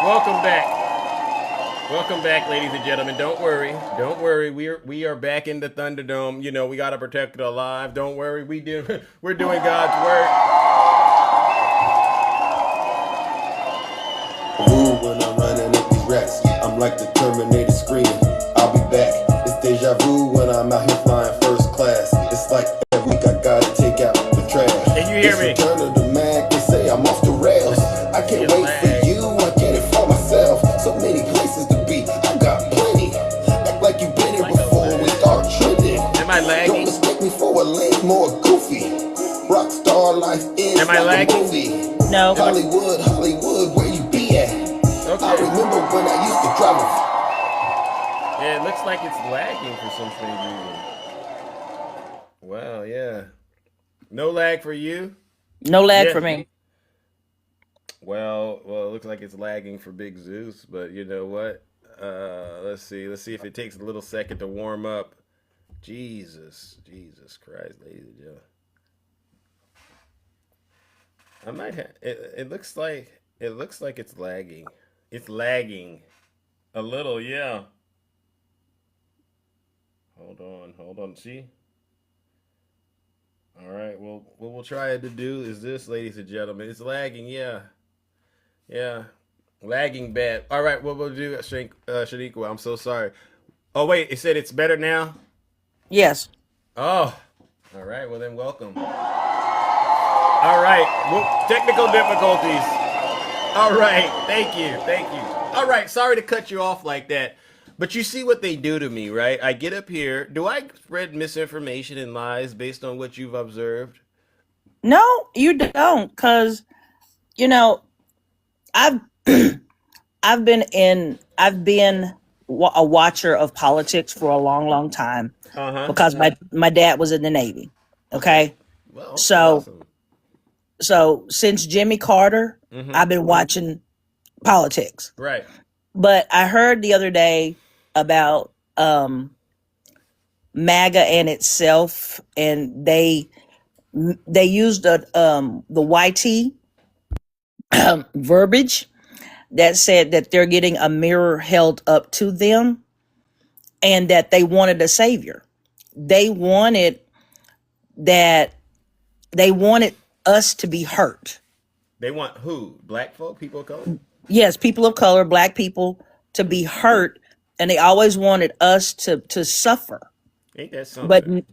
Welcome back. Welcome back, ladies and gentlemen. Don't worry. Don't worry. We are back in the Thunderdome. You know, we gotta protect it alive. Don't worry. We're doing God's work. Ooh, when I'm running up these racks, I'm like the Terminator screaming, I'll be back. It's deja vu when I'm out here flying first class. It's like every week I gotta take out the trash. Can you hear me? It's return of the Mac, they say I'm off the rails. I can't wait for you, I get it for myself. So many places to be, I got plenty. Act like you've been here before we start trending. Am I Don't lagging? mistake me for a lame more goofy. Rockstar life is Am I like lagging? a movie. No. Hollywood, where you be at? I Okay. remember when I used to travel. Yeah, it looks like it's lagging for some strange reason. Wow, yeah. No lag for you? No lag Yeah. for me. Well, it looks like it's lagging for Big Zeus, but you know what? Let's see. Let's see if it takes a little second to warm up. Jesus Christ, ladies and gentlemen. I might have. It looks like it's lagging. It's lagging a little, yeah. Hold on. See. All right. Well, what we'll try to do is this, ladies and gentlemen. It's lagging, yeah. Lagging bad. All right. What we'll do, Shaniqua, I'm so sorry. Oh wait, it said it's better now. Yes. Oh. All right. Well then, welcome. All right. Well, technical difficulties. All right. Thank you. All right. Sorry to cut you off like that. But you see what they do to me, right? I get up here. Do I spread misinformation and lies based on what you've observed? No, you don't, because you know I've I've been a watcher of politics for a long, long time Uh-huh. because my dad was in the Navy. Okay. Okay, Well, okay. so Awesome. since Jimmy Carter, Mm-hmm. I've been watching politics. Right. But I heard the other day about MAGA and itself, and they used the YT verbiage that said that they're getting a mirror held up to them and that they wanted a savior. They wanted that they wanted us to be hurt. They want who? Black folk? People of color? Yes, people of color, black people to be hurt, and they always wanted us to suffer. Ain't that But something?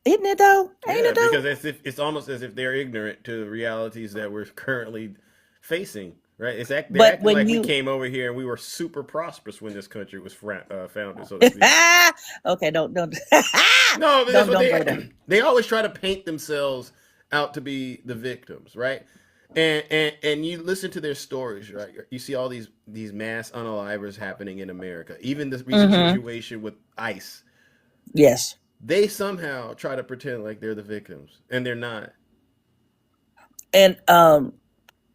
isn't it though? Ain't Yeah, it though? because it's almost as if they're ignorant to the realities that we're currently facing, right? They're But acting like when we you came over here and we were super prosperous when this country was founded, so to speak. okay, don't No, but that's what don't go there. they always try to paint themselves out to be the victims, right? And you listen to their stories, right? You see all these mass unalivers happening in America. Even this recent Hmm. situation with ICE, Yes. they somehow try to pretend like they're the victims, and they're not. And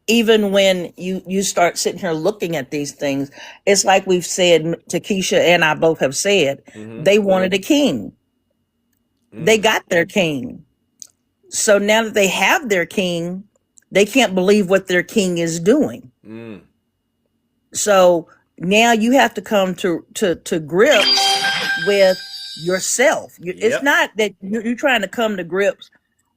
even when you start sitting here looking at these things, it's like we've said, Takesha and I both have said, Mm-hmm. they wanted a king. They Mm. got their king. So now that they have their king, they can't believe what their king is doing. Mm. So now you have to come to grips with yourself. It's Yep. not that you're trying to come to grips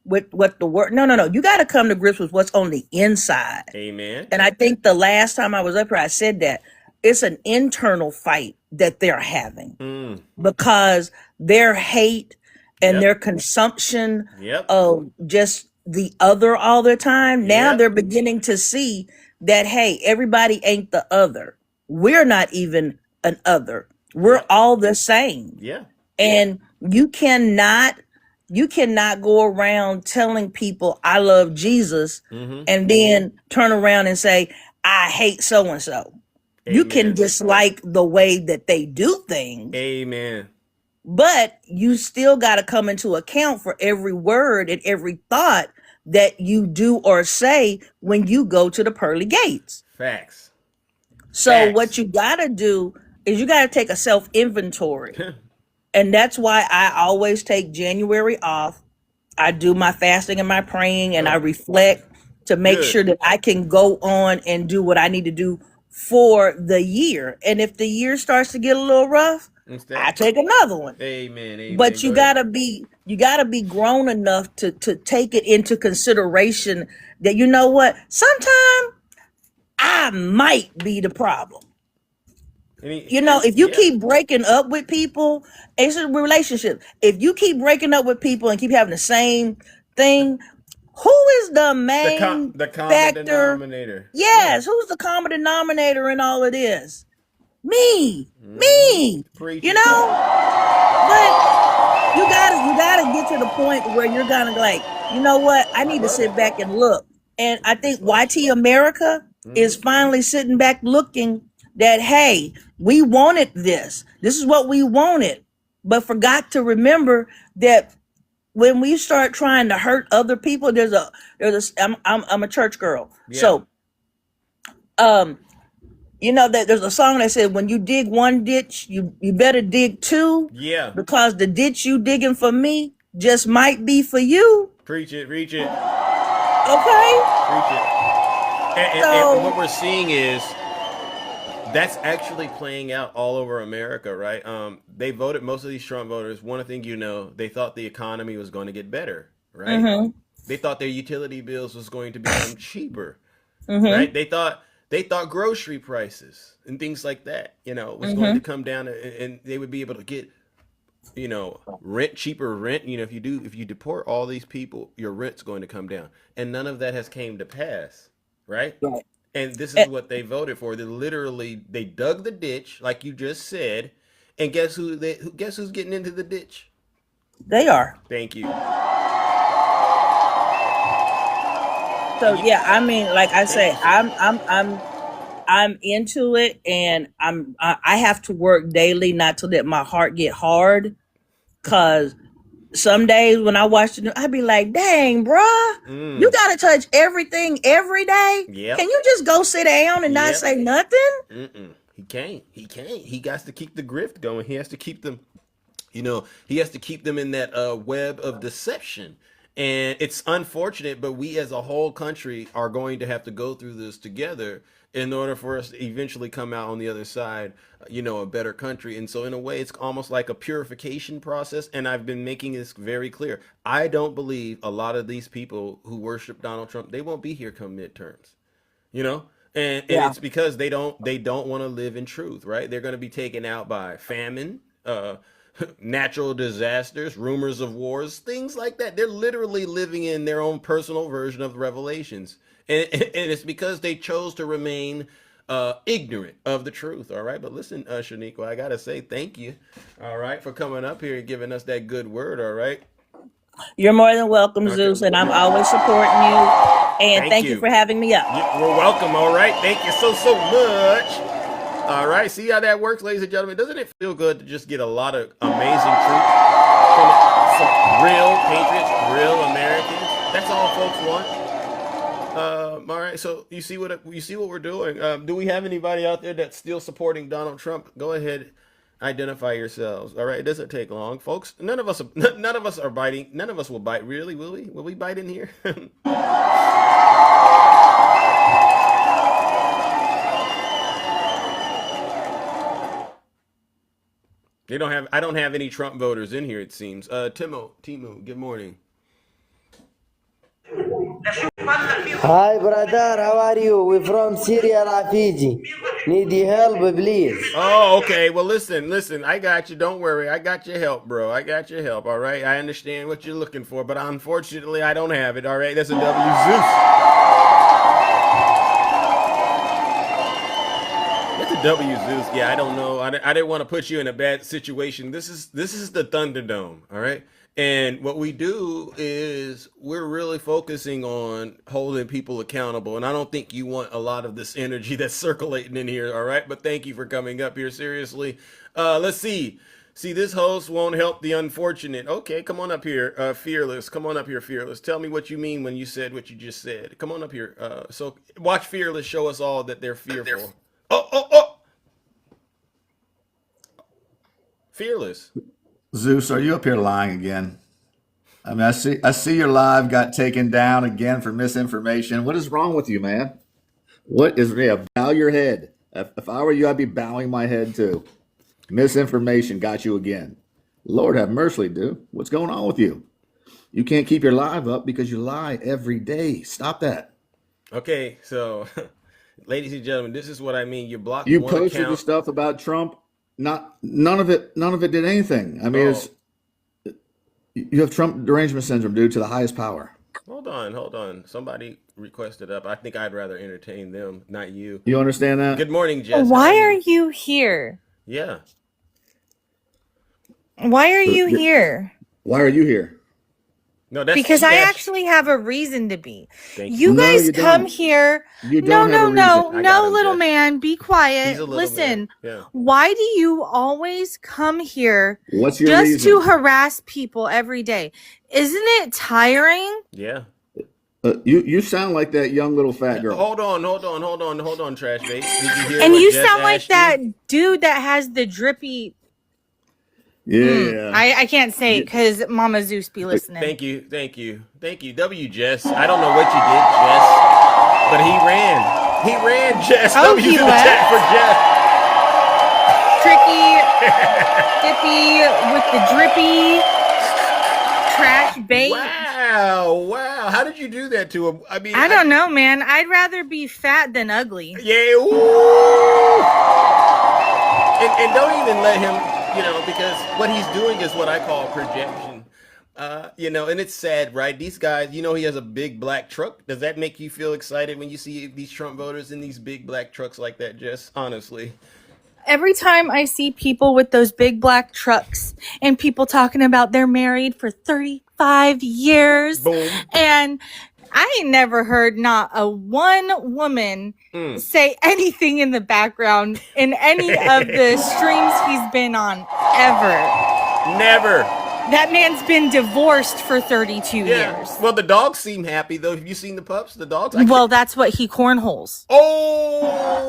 with what the word. No. You got to come to grips with what's on the inside. Amen. And I think the last time I was up here, I said that it's an internal fight that they're having Mm. because their hate and Yep. their consumption Yep. of just the other all the time. Now they're Yep. beginning to see that, hey, everybody ain't the other. We're not even an other. We're Yep. all the same. Yeah. And you cannot go around telling people I love Jesus Mm-hmm. and then turn around and say I hate so and so. You can Amen. dislike the way that they do things, Amen. but you still got to come into account for every word and every thought that you do or say when you go to the pearly gates. Facts. So what Facts. you got to do is you got to take a self inventory. And that's why I always take January off. I do my fasting and my praying and I Oh, reflect to make good. sure that I can go on and do what I need to do for the year. And if the year starts to get a little rough, I take another one. Amen. Amen. But you gotta be grown enough to take it into consideration that, you know what, sometime I might be the problem. You know, if you keep breaking up with people, it's a relationship. If you keep breaking up with people and keep having the same thing, who is the main the common factor? denominator? Yes, who's the common denominator in all of this? Me. Preach You it. know? But you gotta get to the point where you're gonna like, you know what? I need to sit back and look. And I think YT America is finally sitting back looking that, hey, we wanted this. This is what we wanted, but forgot to remember that when we start trying to hurt other people, I'm a church girl. Yeah. So you know that there's a song that said, when you dig one ditch, you better dig two. Yeah. Because the ditch you digging for me just might be for you. Preach it. Preach it. Okay? Preach it. And what we're seeing is that's actually playing out all over America, right? They voted, most of these Trump voters, one thing you know, they thought the economy was going to get better, right? They thought their utility bills was going to become cheaper, right? They thought grocery prices and things like that, you know, was going to come down, and they would be able to get, you know, cheaper rent. You know, if you deport all these people, your rent's going to come down, and none of that has came to pass, right? And this is what they voted for. They dug the ditch, like you just said, and guess who's getting into the ditch? They are. Thank you. So yeah, I mean, like I say, I'm into it, and I have to work daily not to let my heart get hard, cause some days when I watch the news, I'd be like, dang, bruh, you gotta touch everything every day. Yep. Can you just go sit down and not say nothing? He can't. He got to keep the grift going. He has to keep them, you know, he has to keep them in that web of deception. And it's unfortunate, but we as a whole country are going to have to go through this together in order for us to eventually come out on the other side, you know, a better country. And so in a way, it's almost like a purification process. And I've been making this very clear. I don't believe a lot of these people who worship Donald Trump, they won't be here come midterms, you know? And it's because they don't want to live in truth, right? They're going to be taken out by famine, natural disasters, rumors of wars, things like that. They're literally living in their own personal version of the Revelations. And it's because they chose to remain ignorant of the truth. All right. But listen, Shaniqua, I got to say thank you. All right. For coming up here and giving us that good word. All right. You're more than welcome, Zeus, and I'm always supporting you. And thank you for having me up. You're welcome. All right. Thank you so much. All right. See how that works, ladies and gentlemen? Doesn't it feel good to just get a lot of amazing truth from some real patriots, real Americans? That's all folks want. All right, so you see what we're doing. Do we have anybody out there that's still supporting Donald Trump? Go ahead, identify yourselves. All right, it doesn't take long, folks. None of us are biting. None of us will bite. Really, will we? Will we bite in here? I don't have any Trump voters in here. It seems. Timu, good morning. Hi brother, how are you? We're from Syria, refugee. Need your help, please. Oh, okay. Well, listen. I got you. Don't worry. I got your help, bro. I got your help. All right. I understand what you're looking for, but unfortunately, I don't have it. All right. That's a W Zeus. That's a W Zeus. Yeah, I don't know. I didn't want to put you in a bad situation. This is the Thunderdome. All right. And what we do is we're really focusing on holding people accountable. And I don't think you want a lot of this energy that's circulating in here. All right. But thank you for coming up here. Seriously. Let's see. See, this host won't help the unfortunate. Okay. Come on up here. Fearless. Come on up here. Fearless. Tell me what you mean when you said what you just said. Come on up here. So watch Fearless show us all that they're fearful. Oh. Fearless. Zeus, are you up here lying again? I mean, I see your live got taken down again for misinformation. What is wrong with you, man? What is bow your head. If I were you, I'd be bowing my head too. Misinformation got you again. Lord have mercy, dude. What's going on with you? You can't keep your live up because you lie every day. Stop that. Okay, so ladies and gentlemen, this is what I mean. You blocked You one posted the account. stuff about Trump. None of it did anything. I mean, Oh, you have Trump derangement syndrome, dude, to the highest power. hold on. Somebody requested up. I think I'd rather entertain them, not you. You understand that? Good morning, Jess. How Why are are you? you here? Yeah. Why are you here? Why are you here? No, that's Because she I asked. actually have a reason to be. Thank You you. No, guys you come don't. here. You No, don't have a no, reason. no, I got no, him, little Jess. man, be He's quiet. a little Listen, man. Yeah. why do you always come here What's your just to reason? harass people every day? Isn't it tiring? Yeah. You sound like that young little fat girl. Hold on, Trash Bait. Did you hear And what you Jess sound like asked that you? dude that has the drippy. Yeah. I can't say it because Mama Zeus be listening. Thank you. W Jess. I don't know what you did, Jess, but he ran. Jess. Oh, W's he in the left? chat for Jess. Tricky, dippy with the drippy, trash bait. Wow. How did you do that to him? I mean, I don't know, man. I'd rather be fat than ugly. Yeah. Ooh. And don't even let him, because what he's doing is what I call projection. And it's sad, right? These guys, he has a big black truck. Does that make you feel excited when you see these Trump voters in these big black trucks like that, Jess? Honestly. Every time I see people with those big black trucks and people talking about they're married for 35 years, Boom. and I ain't never heard not a one woman say anything in the background in any of the streams he's been on ever. Never. That man's been divorced for 32 years. Well, the dogs seem happy, though. Have you seen the pups? The dogs? Well, that's what he cornholes. Oh!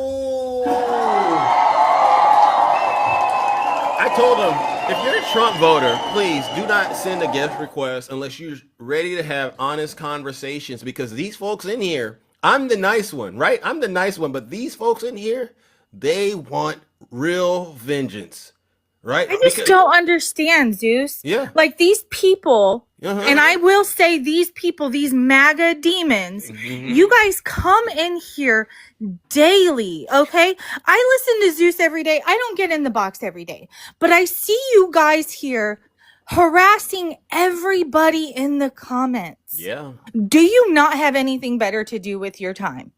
I told him, if you're a Trump voter, please do not send a guest request unless you're ready to have honest conversations, because these folks in here, I'm the nice one, right? I'm the nice one, but these folks in here, they want real vengeance, right? I just don't understand, Zeus. Yeah. Like these people, Uh-huh. and I will say these people, these MAGA demons, you guys come in here daily, okay? I listen to Zeus every day. I don't get in the box every day, but I see you guys here harassing everybody in the comments. Yeah. Do you not have anything better to do with your time?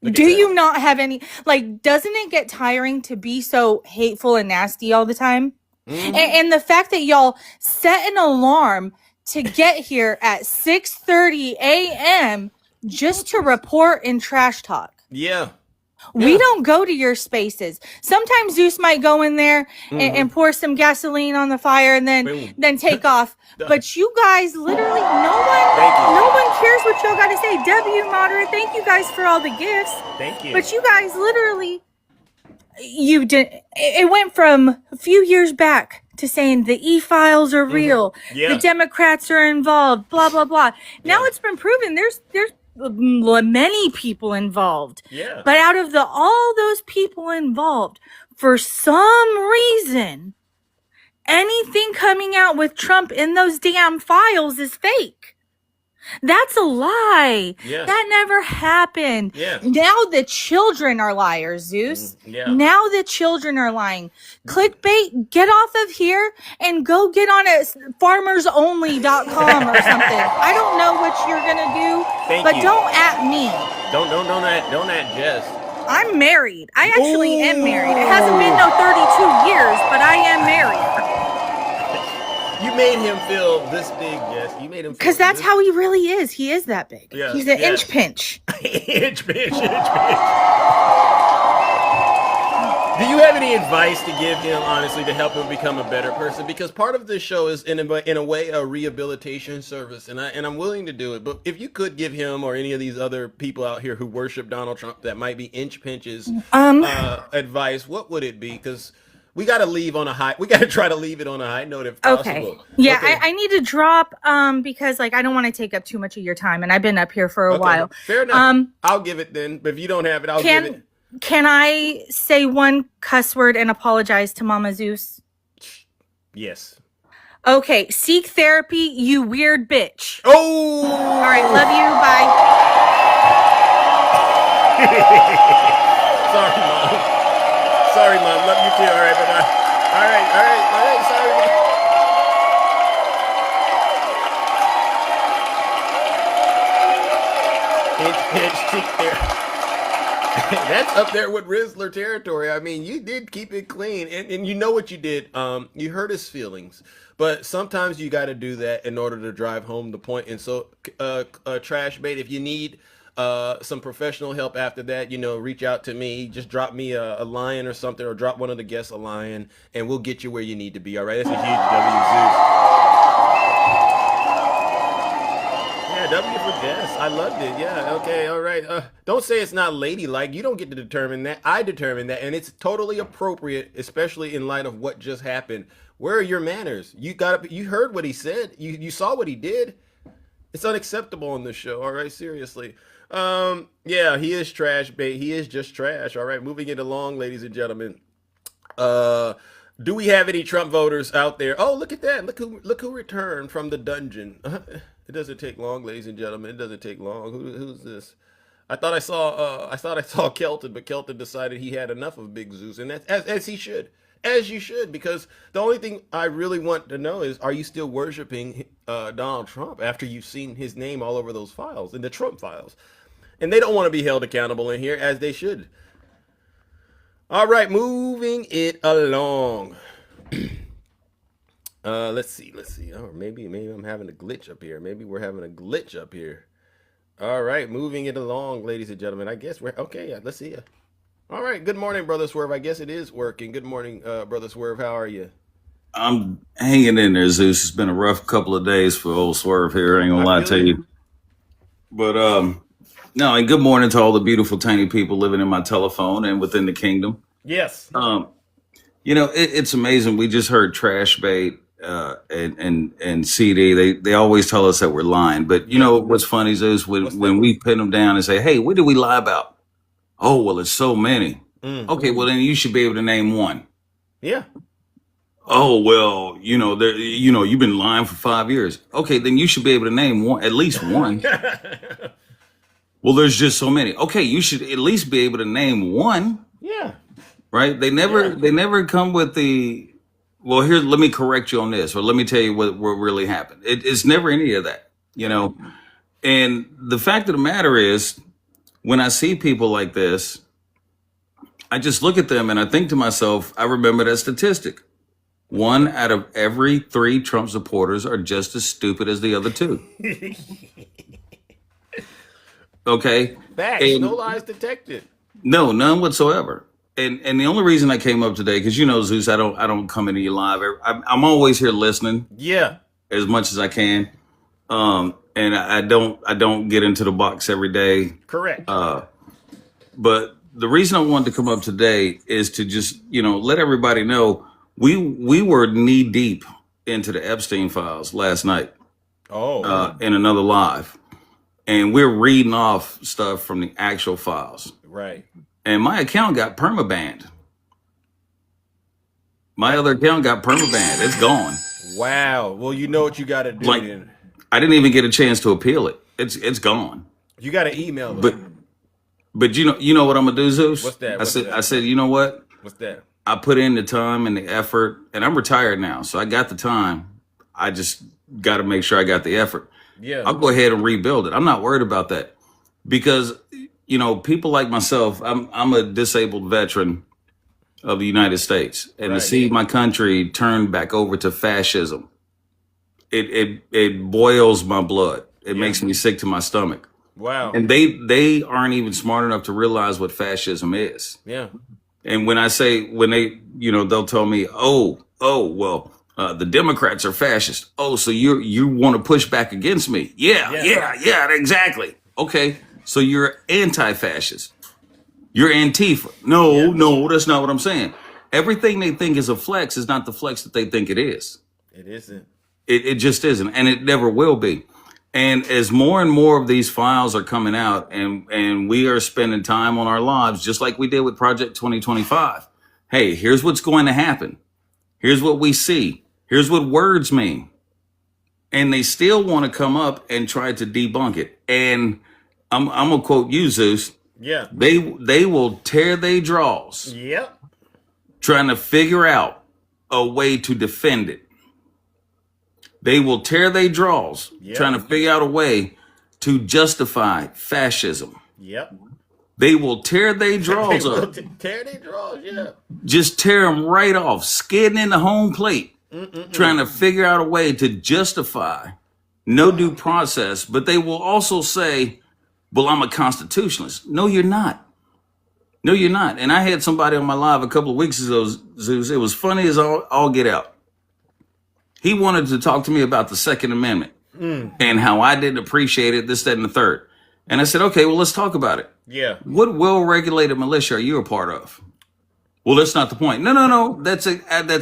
Look at Do that. you not have any, like, doesn't it get tiring to be so hateful and nasty all the time? And the fact that y'all set an alarm to get here at 6:30 a.m. just to report and trash talk. Yeah. We don't go to your spaces. Sometimes Zeus might go in there and pour some gasoline on the fire and Boom. then take off. But you guys literally, Thank you. no one cares what y'all got to say. W moderate, thank you guys for all the gifts. Thank you. But you guys literally, you did. It went from a few years back to saying the e-files are real, Yeah. the Democrats are involved, blah blah blah. Now it's been proven there's many people involved. Yeah. But out of all those people involved, for some reason, anything coming out with Trump in those damn files is fake. That's a lie. Yeah. That never happened. Yeah. Now the children are liars, Zeus. Yeah. Now the children are lying. Clickbait, get off of here and go get on a farmersonly.com or something. I don't know what you're going to do, Thank but you. don't at me. Don't at Jess. I'm married. I actually am married. It hasn't been no 32 years, but I am married. You made him feel this big, Jess. You made him feel Because that's this- how he really is. He is that big. Yeah, He's an yes. inch pinch. Inch bitch. Do you have any advice to give him, honestly, to help him become a better person? Because part of this show is, in a way, a rehabilitation service, and I'm willing to do it. But if you could give him or any of these other people out here who worship Donald Trump that might be inch pinches advice, what would it be? Because we got to leave on a high. We got to try to leave it on a high note if possible. Okay. Yeah, Okay. I need to drop because like I don't want to take up too much of your time, and I've been up here for a Okay, while. Fair enough. I'll give it then. But if you don't have it, I'll give it. Can I say one cuss word and apologize to Mama Zeus? Yes. Okay, seek therapy, you weird bitch. Oh! All right, love you. Bye. Sorry, Mom. Sorry, Mom. Love you too. All right, bye-bye. All right. Sorry, Mom. Inch, seek therapy. That's up there with Rizzler territory. I mean, you did keep it clean, and you know what you did. You hurt his feelings, but sometimes you got to do that in order to drive home the point. And so, trash bait. If you need some professional help after that, reach out to me. Just drop me a lion or something, or drop one of the guests a lion, and we'll get you where you need to be. All right, that's a huge W, Zeus. Yeah, W for Jess. I loved it. Yeah. Okay. All right. Don't say it's not ladylike. You don't get to determine that. I determine that, and it's totally appropriate, especially in light of what just happened. Where are your manners? You heard what he said. You saw what he did. It's unacceptable on this show. All right. Seriously. Yeah, he is trash bait. He is just trash. All right. Moving it along, ladies and gentlemen. Uh, do we have any Trump voters out there? Oh, look at that! Look who returned from the dungeon. It doesn't take long, ladies and gentlemen. It doesn't take long. Who's this? I thought I saw Kelton, but Kelton decided he had enough of Big Zeus, and that's as he should, as you should, because the only thing I really want to know is, are you still worshiping Donald Trump after you've seen his name all over those files, in the Trump files? And they don't want to be held accountable in here, as they should. All right, moving it along. Let's see. Oh, maybe I'm having a glitch up here. Maybe we're having a glitch up here. All right, moving it along, ladies and gentlemen. I guess we're okay. Let's see ya. All right. Good morning, Brother Swerve. I guess it is working. Good morning, Brother Swerve. How are you? I'm hanging in there, Zeus. It's been a rough couple of days for old Swerve here. I ain't gonna lie to you. But no, and good morning to all the beautiful tiny people living in my telephone and within the kingdom. Yes. It's amazing. We just heard Trash Bait and CD. They always tell us that we're lying. But you know what's funny is when we pin them down and say, "Hey, what did we lie about?" Oh, well, it's so many. Okay, well then you should be able to name one. Yeah. Oh, well, you've been lying for 5 years. Okay, then you should be able to name one, at least one. Well, there's just so many. Okay, you should at least be able to name one. Yeah. Right? They never come with the, well, here, let me correct you on this, or let me tell you what really happened. It's never any of that, And the fact of the matter is, when I see people like this, I just look at them and I think to myself, I remember that statistic. 1 out of every 3 Trump supporters are just as stupid as the other 2. Okay? Facts. No lies detected. No, none whatsoever. And the only reason I came up today, because Zeus, I don't come into you live. I'm always here listening. Yeah. As much as I can. And I don't get into the box every day. Correct. But the reason I wanted to come up today is to just, let everybody know we were knee deep into the Epstein files last night. Oh. In another live. And we're reading off stuff from the actual files. Right. And my account got permabanned. My other account got permabanned. It's gone. Wow. Well, you know what you got to do. Like, I didn't even get a chance to appeal it. It's gone. You got to email them. But you know what I'm gonna do, Zeus? What's that? I said, you know what? What's that? I put in the time and the effort, and I'm retired now, so I got the time. I just got to make sure I got the effort. Yeah. I'll go ahead and rebuild it. I'm not worried about that because people like myself, I'm a disabled veteran of the United States, and to see my country turn back over to fascism, it boils my blood. It makes me sick to my stomach. Wow. And they aren't even smart enough to realize what fascism is. Yeah. And when they'll tell me, well, the Democrats are fascist. Oh, so you want to push back against me? Yeah, exactly. Okay, so you're anti-fascist. You're Antifa. No, that's not what I'm saying. Everything they think is a flex is not the flex that they think it is. It isn't. It just isn't, and it never will be. And as more and more of these files are coming out, and we are spending time on our lives, just like we did with Project 2025. Hey, here's what's going to happen. Here's what we see. Here's what words mean. And they still want to come up and try to debunk it. And I'm gonna quote you, Zeus. Yeah. They will tear their draws Yep. trying to figure out a way to defend it. They will tear their draws Yep. trying to figure out a way to justify fascism. Yep. They will tear their draws They will up. tear their draws. Yeah. Just tear them right off, skidding in the home plate, trying to figure out a way to justify no due process. But they will also say, well, I'm a constitutionalist. No, you're not. No, you're not. And I had somebody on my live a couple of weeks ago, Zeus. It was funny as all get out. He wanted to talk to me about the Second Amendment and how I didn't appreciate it, this, that, and the third. And I said, okay, well, let's talk about it. Yeah. What well-regulated militia are you a part of? Well, that's not the point. No. That's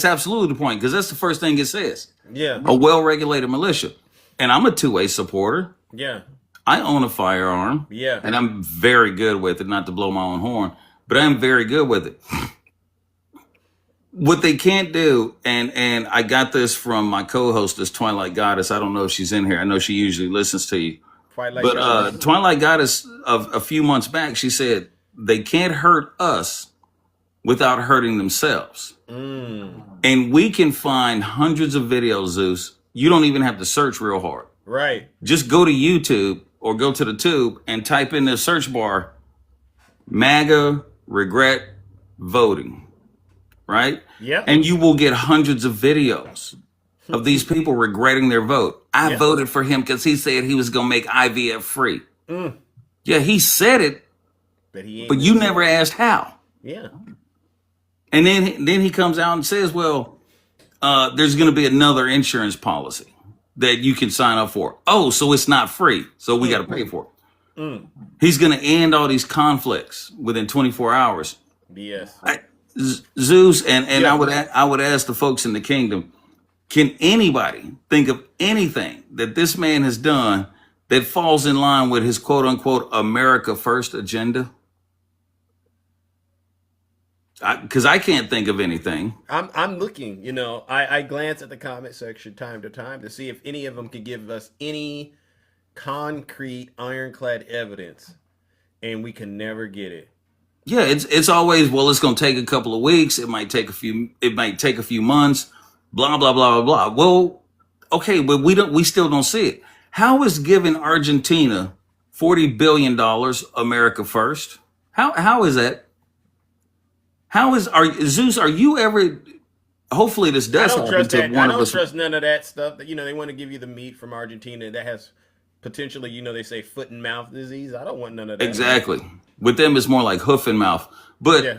absolutely the point, because that's the first thing it says. Yeah. A well-regulated militia. And I'm a two-way supporter. Yeah. I own a firearm. Yeah. And I'm very good with it, not to blow my own horn, but I'm very good with it. What they can't do, and I got this from my co-hostess, Twilight Goddess. I don't know if she's in here. I know she usually listens to you. Twilight Goddess, of a few months back, she said, they can't hurt us without hurting themselves. And we can find hundreds of videos, Zeus. You don't even have to search real hard. Right. Just go to YouTube or go to the tube and type in the search bar, MAGA regret voting, right? Yeah. And you will get hundreds of videos of these people regretting their vote. I voted for him because he said he was going to make IVF free. Yeah, he said it, But you never asked how. Yeah. And then he comes out and says, well, there's going to be another insurance policy that you can sign up for. Oh, so it's not free. So we got to pay for it. He's going to end all these conflicts within 24 hours. BS. Zeus, and I would ask the folks in the kingdom, can anybody think of anything that this man has done that falls in line with his quote unquote America First agenda? Because I can't think of anything. I'm looking, I glance at the comment section time to time to see if any of them could give us any concrete ironclad evidence, and we can never get it. Yeah, it's always, well, it's going to take a couple of weeks. It might take a few months, blah, blah, blah, blah, blah. Well, okay, but we still don't see it. How is giving Argentina $40 billion America First? How is that? Zeus, are you ever, hopefully this does happen to one of us. I don't trust none of that stuff. That they want to give you the meat from Argentina that has potentially, they say foot and mouth disease. I don't want none of that. Exactly. With them, it's more like hoof and mouth. But Yeah.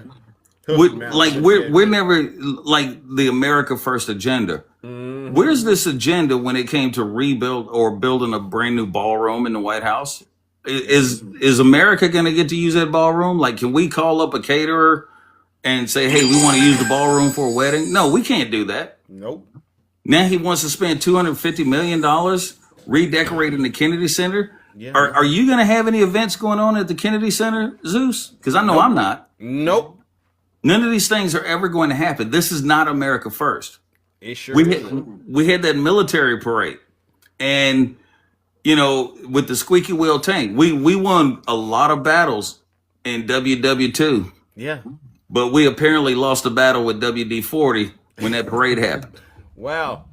we're never like the America First agenda. Where's this agenda when it came to rebuild or building a brand new ballroom in the White House? Is America going to get to use that ballroom? Like, can we call up a caterer and say, hey, we want to use the ballroom for a wedding? No, we can't do that. Nope. Now he wants to spend $250 million redecorating the Kennedy Center. Yeah. Are you going to have any events going on at the Kennedy Center, Zeus? Because I know I'm not. Nope. None of these things are ever going to happen. This is not America First. It sure isn't. We had that military parade. And, with the squeaky wheel tank, we won a lot of battles in WW2. Yeah. But we apparently lost a battle with WD-40 when that parade happened. Wow.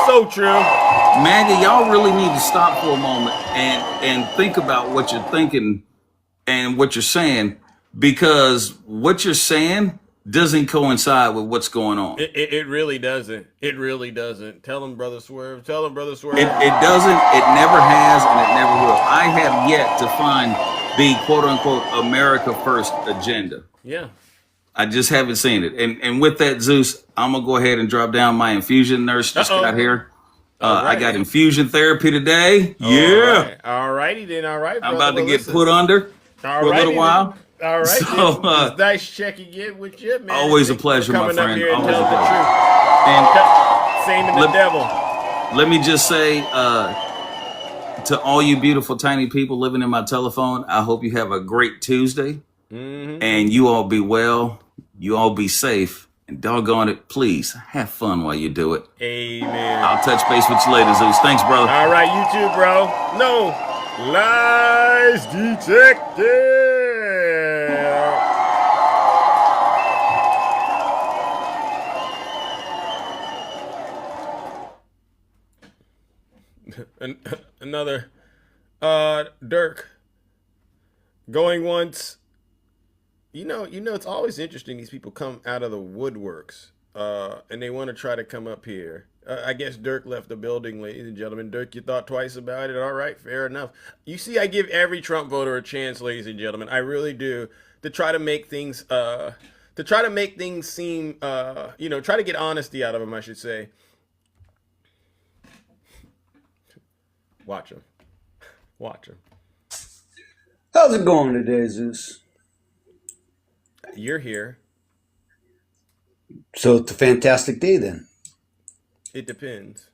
So true. MAGA, y'all really need to stop for a moment and think about what you're thinking and what you're saying, because what you're saying doesn't coincide with what's going on. It really doesn't. It really doesn't. Tell them, Brother Swerve. Tell them, Brother Swerve. It doesn't. It never has, and it never will. I have yet to find the quote unquote America First agenda. Yeah. I just haven't seen it. And with that, Zeus, I'm going to go ahead and drop down my infusion nurse just got here. I got infusion therapy today. Yeah. All righty then. All right. I'm about to get put under for a little while. All right. So, it's nice checking in with you, man. Always a pleasure, my coming friend. Up here and Always a telling the pleasure. truth. And Same in the devil. let me just say, to all you beautiful tiny people living in my telephone, I hope you have a great Tuesday, and you all be well, you all be safe, and doggone it, please have fun while you do it. Amen. I'll touch base with you later, Zeus. Thanks, brother. All right, you too, bro. No lies detected. Another Dirk going once. You know, it's always interesting. These people come out of the woodworks, and they want to try to come up here. I guess Dirk left the building, ladies and gentlemen. Dirk, you thought twice about it. All right, fair enough. You see, I give every Trump voter a chance, ladies and gentlemen. I really do, to try to make things, seem, try to get honesty out of them, I should say. Watch him. Watch him. How's it going today, Zeus? You're here. So it's a fantastic day then. It depends.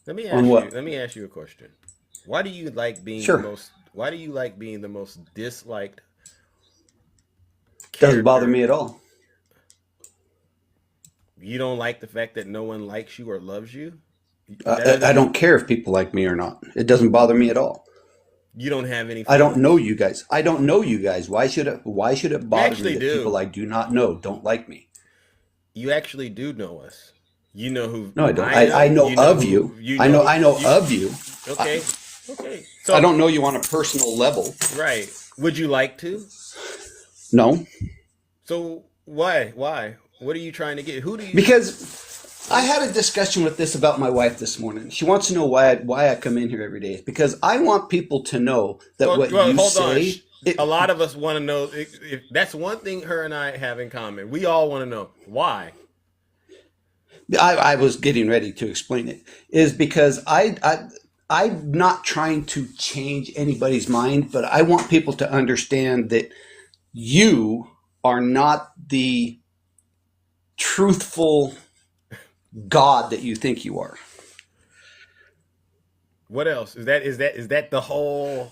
Let me On what? ask you a question. Why do you like being Sure. why do you like being the most disliked Doesn't bother character? me at all. You don't like the fact that no one likes you or loves you? I don't care if people like me or not. It doesn't bother me at all. You don't have any I don't feelings? know you guys. I don't know you guys. Why should it bother me actually that do. people I do not know don't like me? You actually do know us. You know who No, I don't. I know you know of who- you. you I know you- of you. Okay. Okay. So I don't know you on a personal level. right. Would you like to? No, So why? What are you trying to get? Who do you because I had a discussion with this about my wife this morning. She wants to know why I come in here every day. Because I want people to know that what you hold say. on. A lot of us want to know. If that's one thing her and I have in common. We all want to know why. I was getting ready to explain it. Is because I'm not trying to change anybody's mind, but I want people to understand that you are not the truthful God that you think you are. What else is that the whole?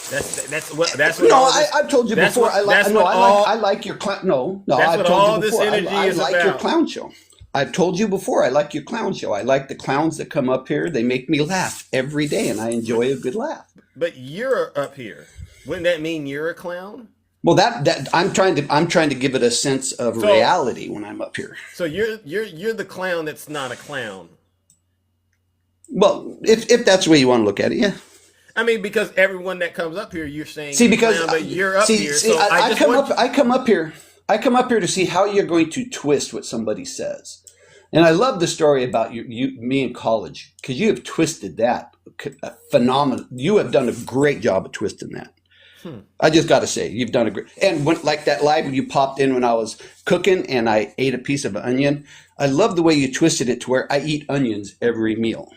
That's what No, all this- I've told you that's before. what- that's what I all- like your clown. No, That's I've what told all you this before. energy I is like your about. clown show. I've told you before. I like your clown show. I like the clowns that come up here. They make me laugh every day, and I enjoy a good laugh. But you're up here. Wouldn't that mean you're a clown? Well, that I'm trying to give it a sense of So- reality when I'm up here. So you're the clown that's not a clown. Well, if that's the way you want to look at it, yeah. I mean, because everyone that comes up here, you're saying See, you're a because clown, but you're up here. So I just want I come up here to see how you're going to twist what somebody says. And I love the story about me in college, because you have twisted that phenomenal. You have done a great job of twisting that. I just got to say, you've done a great. And like that live when you popped in when I was cooking and I ate a piece of an onion, I love the way you twisted it to where I eat onions every meal.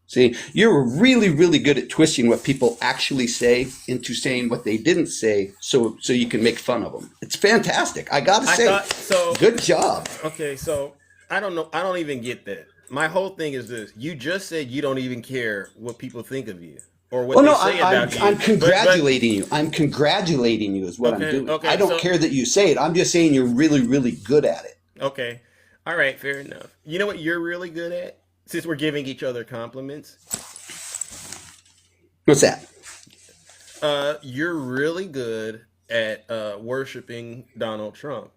See, you're really, really good at twisting what people actually say into saying what they didn't say, so you can make fun of them. It's fantastic. I gotta say, good job. Okay, so I don't know. I don't even get that. My whole thing is this: you just said you don't even care what people think of you or what they say about you. I'm congratulating you. I'm congratulating you is what I'm doing. Okay, I don't so- care that you say it. I'm just saying you're really, really good at it. Okay, all right, fair enough. You know what you're really good at? Since we're giving each other compliments, What's that? you're really good at worshiping Donald Trump.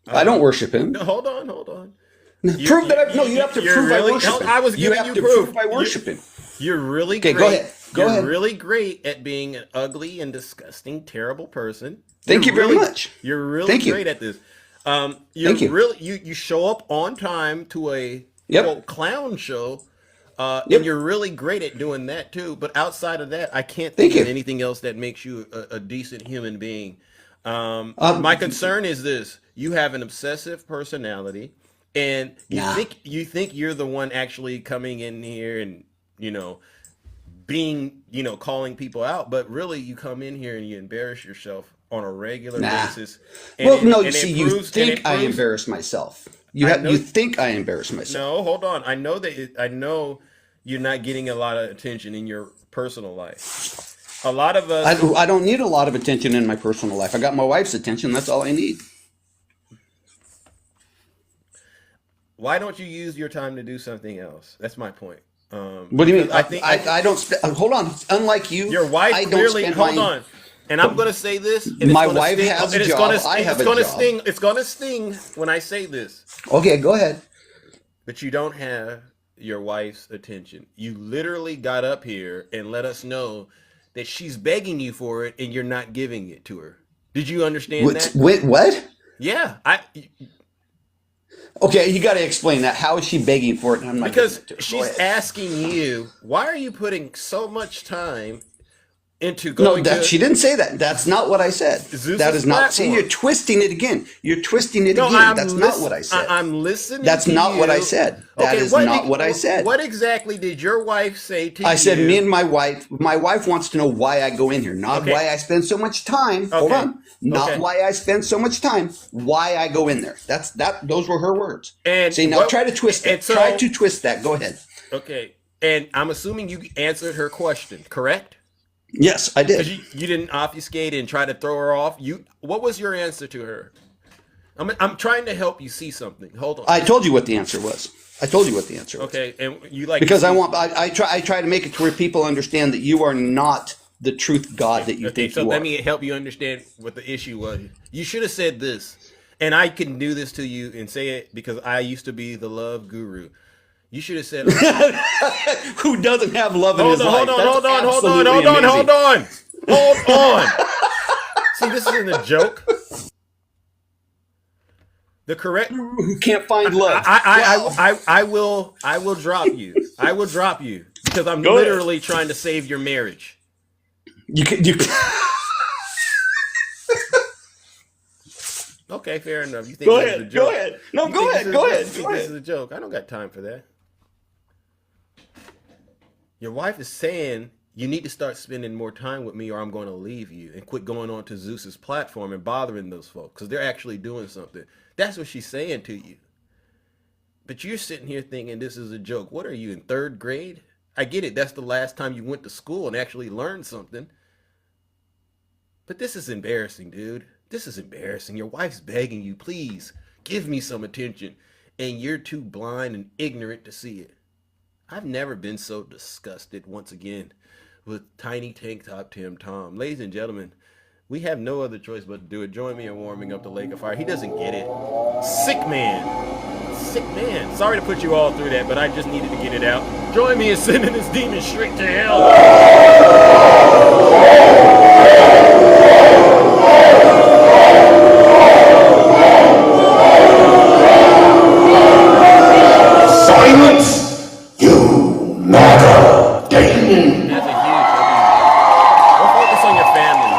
I don't worship him. No, hold on. Prove that. You have to you're prove really- I worship him. I was you giving have you to proof. prove I worship him. You're really Okay, great. go ahead. Go ahead. You're really great at being an ugly and disgusting, terrible person. Thank you very much. You're really Thank you. great at this. Thank you. You show up on time to a Yep. quote, clown show. Yep. And you're really great at doing that too. But outside of that, I can't Thank think of you. anything else that makes you a decent human being. My concern is this: you have an obsessive personality, and you think you're the one actually coming in here and being calling people out, but really you come in here and you embarrass yourself on a regular basis. And You think I embarrass myself. You think I embarrass myself. No, hold on. I know you're not getting a lot of attention in your personal life. A lot of us. I don't need a lot of attention in my personal life. I got my wife's attention. That's all I need. Why don't you use your time to do something else? That's my point. What do you mean? I think I don't hold on. Unlike you, your wife I don't clearly. spend Hold my, on. And I'm going to say this. And My it's gonna wife sting, has a and it's job. Gonna, I have it's a gonna job. sting. It's going to sting when I say this. Okay, go ahead. But you don't have your wife's attention. You literally got up here and let us know that she's begging you for it, and you're not giving it to her. Did you understand that? Wait, what? Yeah, Okay, you got to explain that. How is she begging for it? And I'm not because giving it to her? Go she's ahead. asking you, why are you putting so much time into No, going to she didn't say that. That's not what I said. Zeus's That is not. See, platform? you're twisting it again. You're twisting it No, again. That's not what I said. I'm listening. That's to not what I you. said. That is not what I said. What exactly did your wife say to you? I said, me and my wife wants to know why I go in here, not Okay. why I spend so much time. Hold Okay. on. Not Okay. why I spend so much time, why I go in there. Those were her words. And See, now try to twist and it. so- Try to twist that. Go ahead. Okay, and I'm assuming you answered her question, correct? Yes, I Because did. you didn't obfuscate and try to throw her off. What was your answer to her? I'm trying to help you see something. Hold on. I told you what the answer was. Okay, and you like Because I try to make it to where people understand that you are not the truth God that you Okay, think so you let are. me help you understand what the issue was. You should have said this, and I can do this to you and say it because I used to be the love guru. You should have said, Who doesn't have love in hold his on, life? hold on, That's hold on, hold on, absolutely hold on, amazing. hold on. See, this isn't a joke. The correct. Who can't find love? I will drop you. I will drop you because I'm Go ahead. literally trying to save your marriage. You Okay, fair enough. You think Go this is a ahead. joke? Go ahead. No, You go think ahead. this Go is- ahead. You think Go this ahead. is a joke? I don't got time for that. Your wife is saying you need to start spending more time with me, or I'm going to leave you and quit going on to Zeus's platform and bothering those folks because they're actually doing something. That's what she's saying to you. But you're sitting here thinking this is a joke. What are you, in third grade? I get it. That's the last time you went to school and actually learned something. But this is embarrassing, dude. This is embarrassing. Your wife's begging you, please, give me some attention. And you're too blind and ignorant to see it. I've never been so disgusted once again with Tiny Tank Top Tim Tom. Ladies and gentlemen, we have no other choice but to do it. Join me in warming up the lake of fire. He doesn't get it. Sick man. Sick man. Sorry to put you all through that, but I just needed to get it out. Join me in sending this demon straight to hell. Silence! You matter! Dayton! That's a huge. Go focus on your family.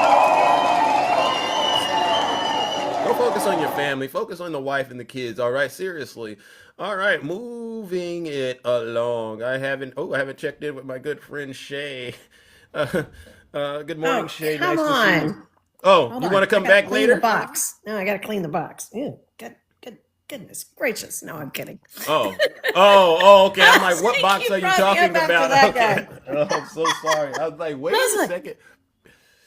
Go focus on your family. Focus on the wife and the kids. All right, seriously. All right, moving it along. I haven't checked in with my good friend Shay. Good morning, Oh, Shay. come Nice to see you. on. Oh, Hold you on. want to come I gotta back clean later? the box. No, I gotta clean the box. Ew, goodness gracious. No, I'm kidding. Oh, okay. I'm like, what Thank box you, are you brought me talking up after about? that Okay. guy. Oh, I'm so sorry. I was like, wait I was a like, second.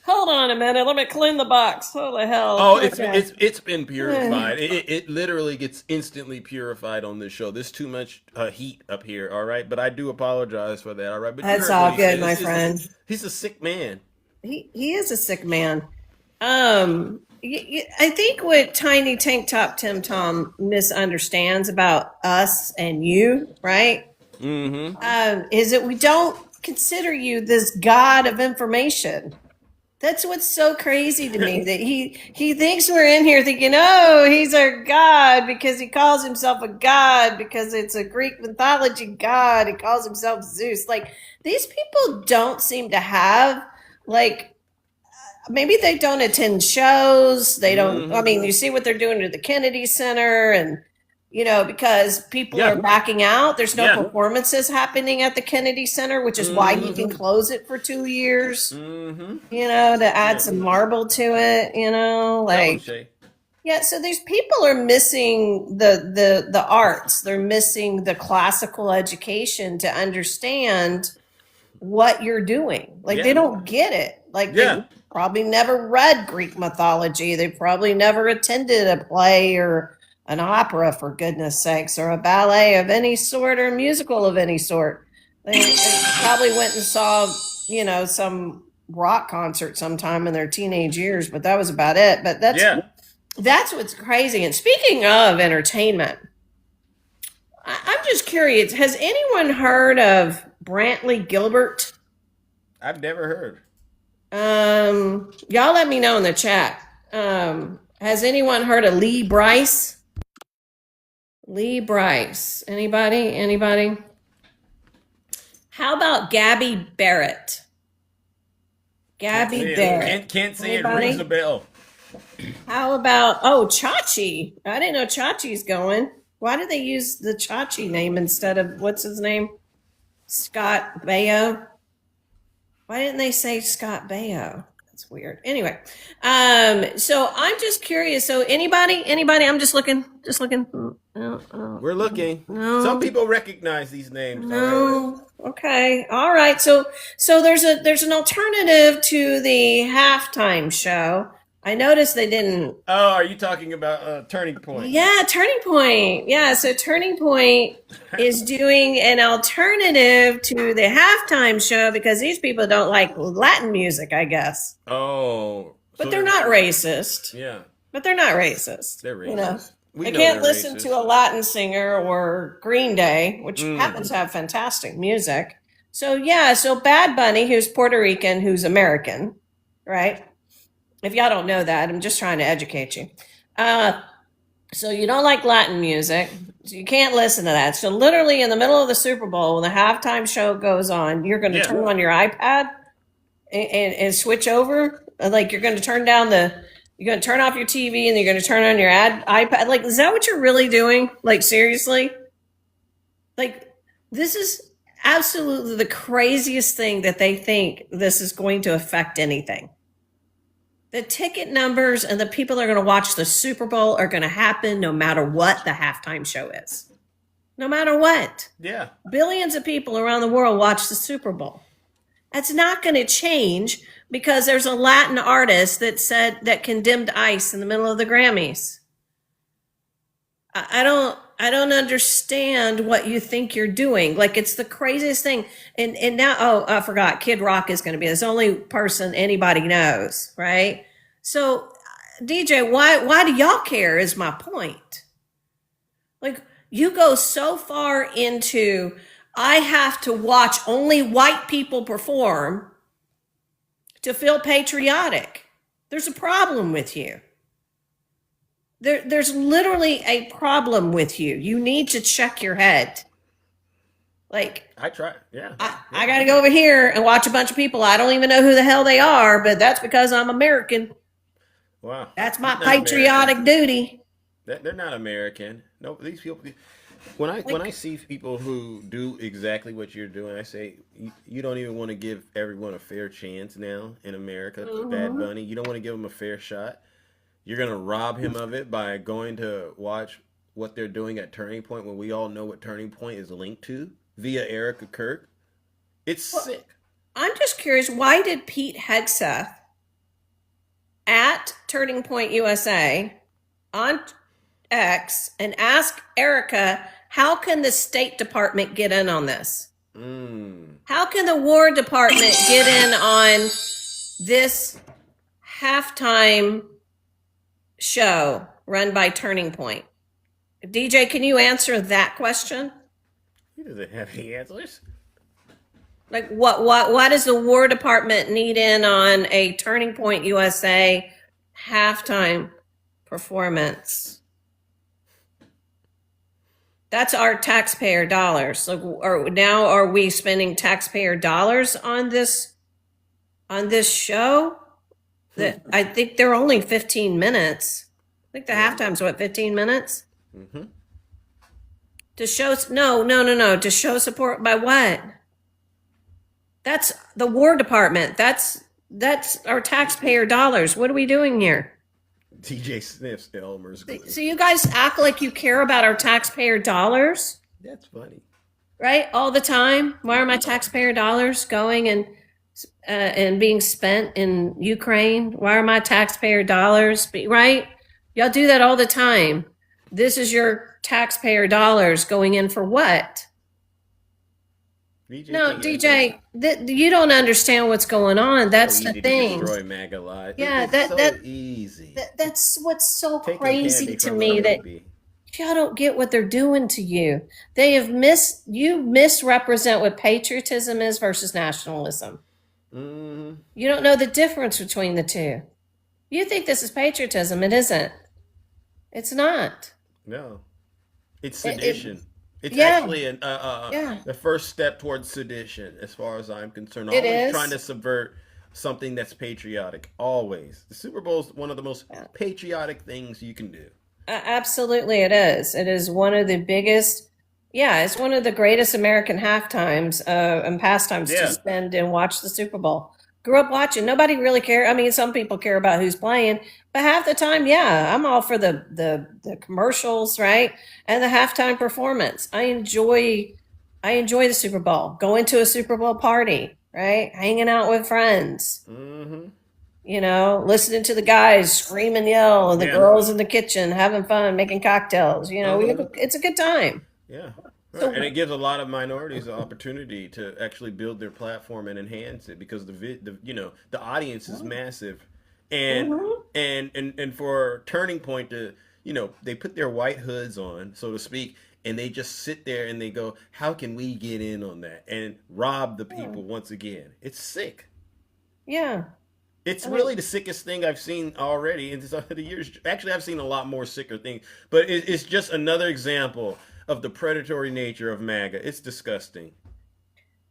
hold on a minute. Let me clean the box. Holy hell. Oh, Okay. it's been purified. It literally gets instantly purified on this show. There's too much heat up here. All right, but I do apologize for that. All right, but you That's heard all what he good, said. my friend. He's a sick man. He is a sick man. I think what Tiny Tank Top Tim Tom misunderstands about us and you, right? Is that we don't consider you this god of information. That's what's so crazy to me that he thinks we're in here thinking, oh, he's our god because he calls himself a god because it's a Greek mythology god. He calls himself Zeus. Like these people don't seem to have like maybe they don't attend shows. They don't. I mean, you see what they're doing to the Kennedy Center, and because people are backing out. There's no performances happening at the Kennedy Center, which is why he can close it for 2 years. To add some marble to it. Tell him, Shay. Yeah, so these people are missing the arts. They're missing the classical education to understand what you're doing. Like they Yeah. don't get it. Like Yeah. they probably never read Greek mythology. They probably never attended a play or an opera, for goodness sakes, or a ballet of any sort or a musical of any sort. They probably went and saw, you know, some rock concert sometime in their teenage years, but that was about it. But Yeah. that's what's crazy. And speaking of entertainment, I'm just curious, has anyone heard of Brantley Gilbert? I've never heard. Y'all let me know in the chat. Has anyone heard of Lee Bryce? Lee Bryce. Anybody? How about Gabby Barrett? Gabby Barrett. Can't say Anybody? it rings a bell. How about Chachi? I didn't know Chachi's going. Why did they use the Chachi name instead of what's his name? Scott Baio? Why didn't they say Scott Baio? That's weird. Anyway, so I'm just curious. So anybody? I'm just looking. We're looking. No. Some people recognize these names. No. Okay. All right. So there's an alternative to the halftime show. I noticed they didn't. Oh, are you talking about Turning Point? Yeah, Turning Point. Yeah, so Turning Point is doing an alternative to the halftime show because these people don't like Latin music, I guess. Oh. But so they're not racist. Yeah. But they're not racist. They're racist. You know? We They know can't they're listen racist. to a Latin singer or Green Day, which happens to have fantastic music. So yeah, so Bad Bunny, who's Puerto Rican, who's American, right? If y'all don't know that, I'm just trying to educate you. So you don't like Latin music, so you can't listen to that. So literally in the middle of the Super Bowl, when the halftime show goes on, you're going to turn on your iPad and switch over. Like you're going to turn off your TV and you're going to turn on your iPad. Like, is that what you're really doing? Like, seriously? Like, this is absolutely the craziest thing that they think this is going to affect anything. The ticket numbers and the people that are going to watch the Super Bowl are going to happen no matter what the halftime show is. No matter what. Yeah. Billions of people around the world watch the Super Bowl. That's not going to change because there's a Latin artist that condemned ICE in the middle of the Grammys. I don't understand what you think you're doing. Like, it's the craziest thing. And now, I forgot, Kid Rock is going to be the only person anybody knows, right? So, DJ, why do y'all care is my point. Like, you go so far into, I have to watch only white people perform to feel patriotic. There's a problem with you. There's literally a problem with you. You need to check your head. Like, I try. Yeah. I got to go over here and watch a bunch of people. I don't even know who the hell they are, but that's because I'm American. Wow. That's my They're not patriotic duty. They're not American. No, these people. When I see people who do exactly what you're doing, I say you don't even want to give everyone a fair chance now in America. Bad Bunny, you don't want to give him a fair shot. You're going to rob him of it by going to watch what they're doing at Turning Point when we all know what Turning Point is linked to via Erica Kirk. It's sick. I'm just curious, why did Pete Hegseth at Turning Point USA on X and ask Erica, how can the State Department get in on this? How can the War Department get in on this halftime show run by Turning Point? DJ, can you answer that question? He doesn't have any answers. Like, why does the War Department need in on a Turning Point USA halftime performance? That's our taxpayer dollars. Like, now are we spending taxpayer dollars on this show? That I think they're only 15 minutes. I think the halftime's what, 15 minutes? Mm-hmm. To show no. To show support by what? That's the War Department. That's our taxpayer dollars. What are we doing here? DJ sniffs Elmer's glue. So you guys act like you care about our taxpayer dollars, That's funny. right? All the time. Why are my taxpayer dollars going and being spent in Ukraine? Why are my taxpayer dollars, right? Y'all do that all the time. This is your taxpayer dollars going in for what? No, DJ, you don't understand what's going on. That's the thing. Destroy MAGA lives. Yeah, It's so easy. that's what's so Taking crazy candy to from me, a that baby. y'all don't get what they're doing to you. They have you misrepresent what patriotism is versus nationalism. Mm-hmm. You don't know the difference between the two. You think this is patriotism. It isn't. It's not. No, it's sedition. It's yeah. actually the first step towards sedition, as far as I'm concerned. It Always is. trying to subvert something that's patriotic. Always. The Super Bowl is one of the most patriotic things you can do. Absolutely, it is. It is one of the biggest. Yeah, it's one of the greatest American halftimes and pastimes to spend and watch the Super Bowl. Grew up watching. Nobody really cared. I mean, some people care about who's playing, but half the time, yeah, I'm all for the commercials, right, and the halftime performance. I enjoy the Super Bowl. Going to a Super Bowl party, right, hanging out with friends. Mm-hmm. You know, listening to the guys scream and yell, and the girls in the kitchen having fun, making cocktails. You know, it's a good time. Yeah. Right. And it gives a lot of minorities the opportunity to actually build their platform and enhance it, because the audience is massive, and and for Turning Point to, they put their white hoods on, so to speak, and they just sit there and they go, how can we get in on that and rob the people once again? It's sick. Yeah. It's really the sickest thing I've seen already in the years. Actually, I've seen a lot more sicker things, but it's just another example of the predatory nature of MAGA. It's disgusting.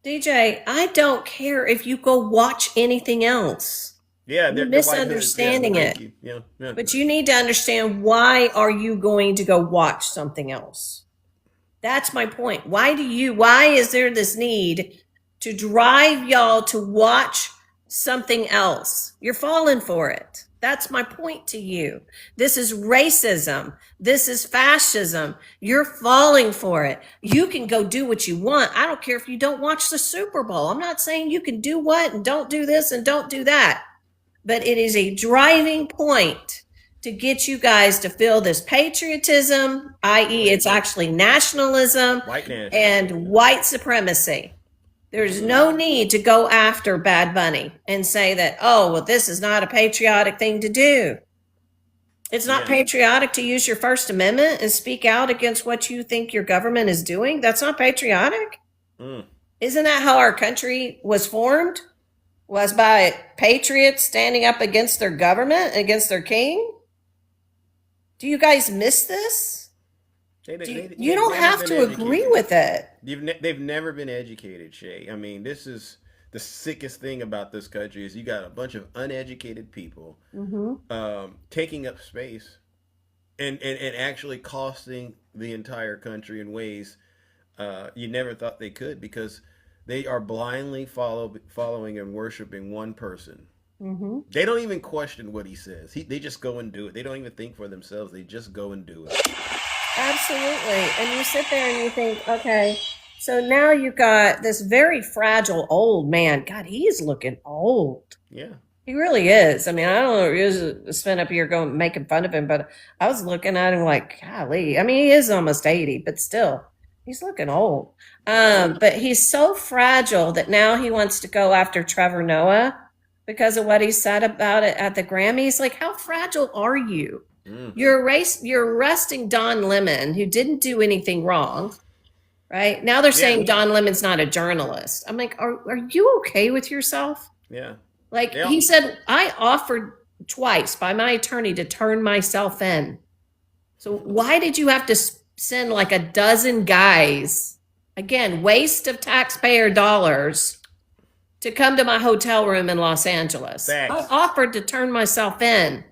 DJ, I don't care if you go watch anything else. Yeah, you're misunderstanding it. Yeah. But you need to understand, why are you going to go watch something else? That's my point. Why is there this need to drive y'all to watch something else? You're falling for it. That's my point to you. This is racism. This is fascism. You're falling for it. You can go do what you want. I don't care if you don't watch the Super Bowl. I'm not saying you can do what and don't do this and don't do that. But it is a driving point to get you guys to feel this patriotism, i.e. it's actually nationalism and white supremacy. There's no need to go after Bad Bunny and say that, oh, well, this is not a patriotic thing to do. It's not patriotic to use your First Amendment and speak out against what you think your government is doing. That's not patriotic. Isn't that how our country was formed? Was by patriots standing up against their government, against their king? Do you guys miss this? You don't have to agree with it. They've never been educated, Shay. I mean, this is the sickest thing about this country, is you got a bunch of uneducated people taking up space and actually costing the entire country in ways you never thought they could, because they are blindly following and worshiping one person. They don't even question what he says. They just go and do it. They don't even think for themselves. They just go and do it. Absolutely. And you sit there and you think, okay, so now you've got this very fragile old man. God, he's looking old. Yeah. He really is. I mean, I don't know, he was spent up here making fun of him, but I was looking at him like, golly. I mean, he is almost 80, but still, he's looking old. But he's so fragile that now he wants to go after Trevor Noah because of what he said about it at the Grammys. Like, how fragile are you? You're arresting Don Lemon, who didn't do anything wrong, right? Now they're saying Don Lemon's not a journalist. I'm like, are you okay with yourself? Yeah. Like, he said, I offered twice by my attorney to turn myself in. So why did you have to send like a dozen guys, again, waste of taxpayer dollars, to come to my hotel room in Los Angeles? Thanks. I offered to turn myself in.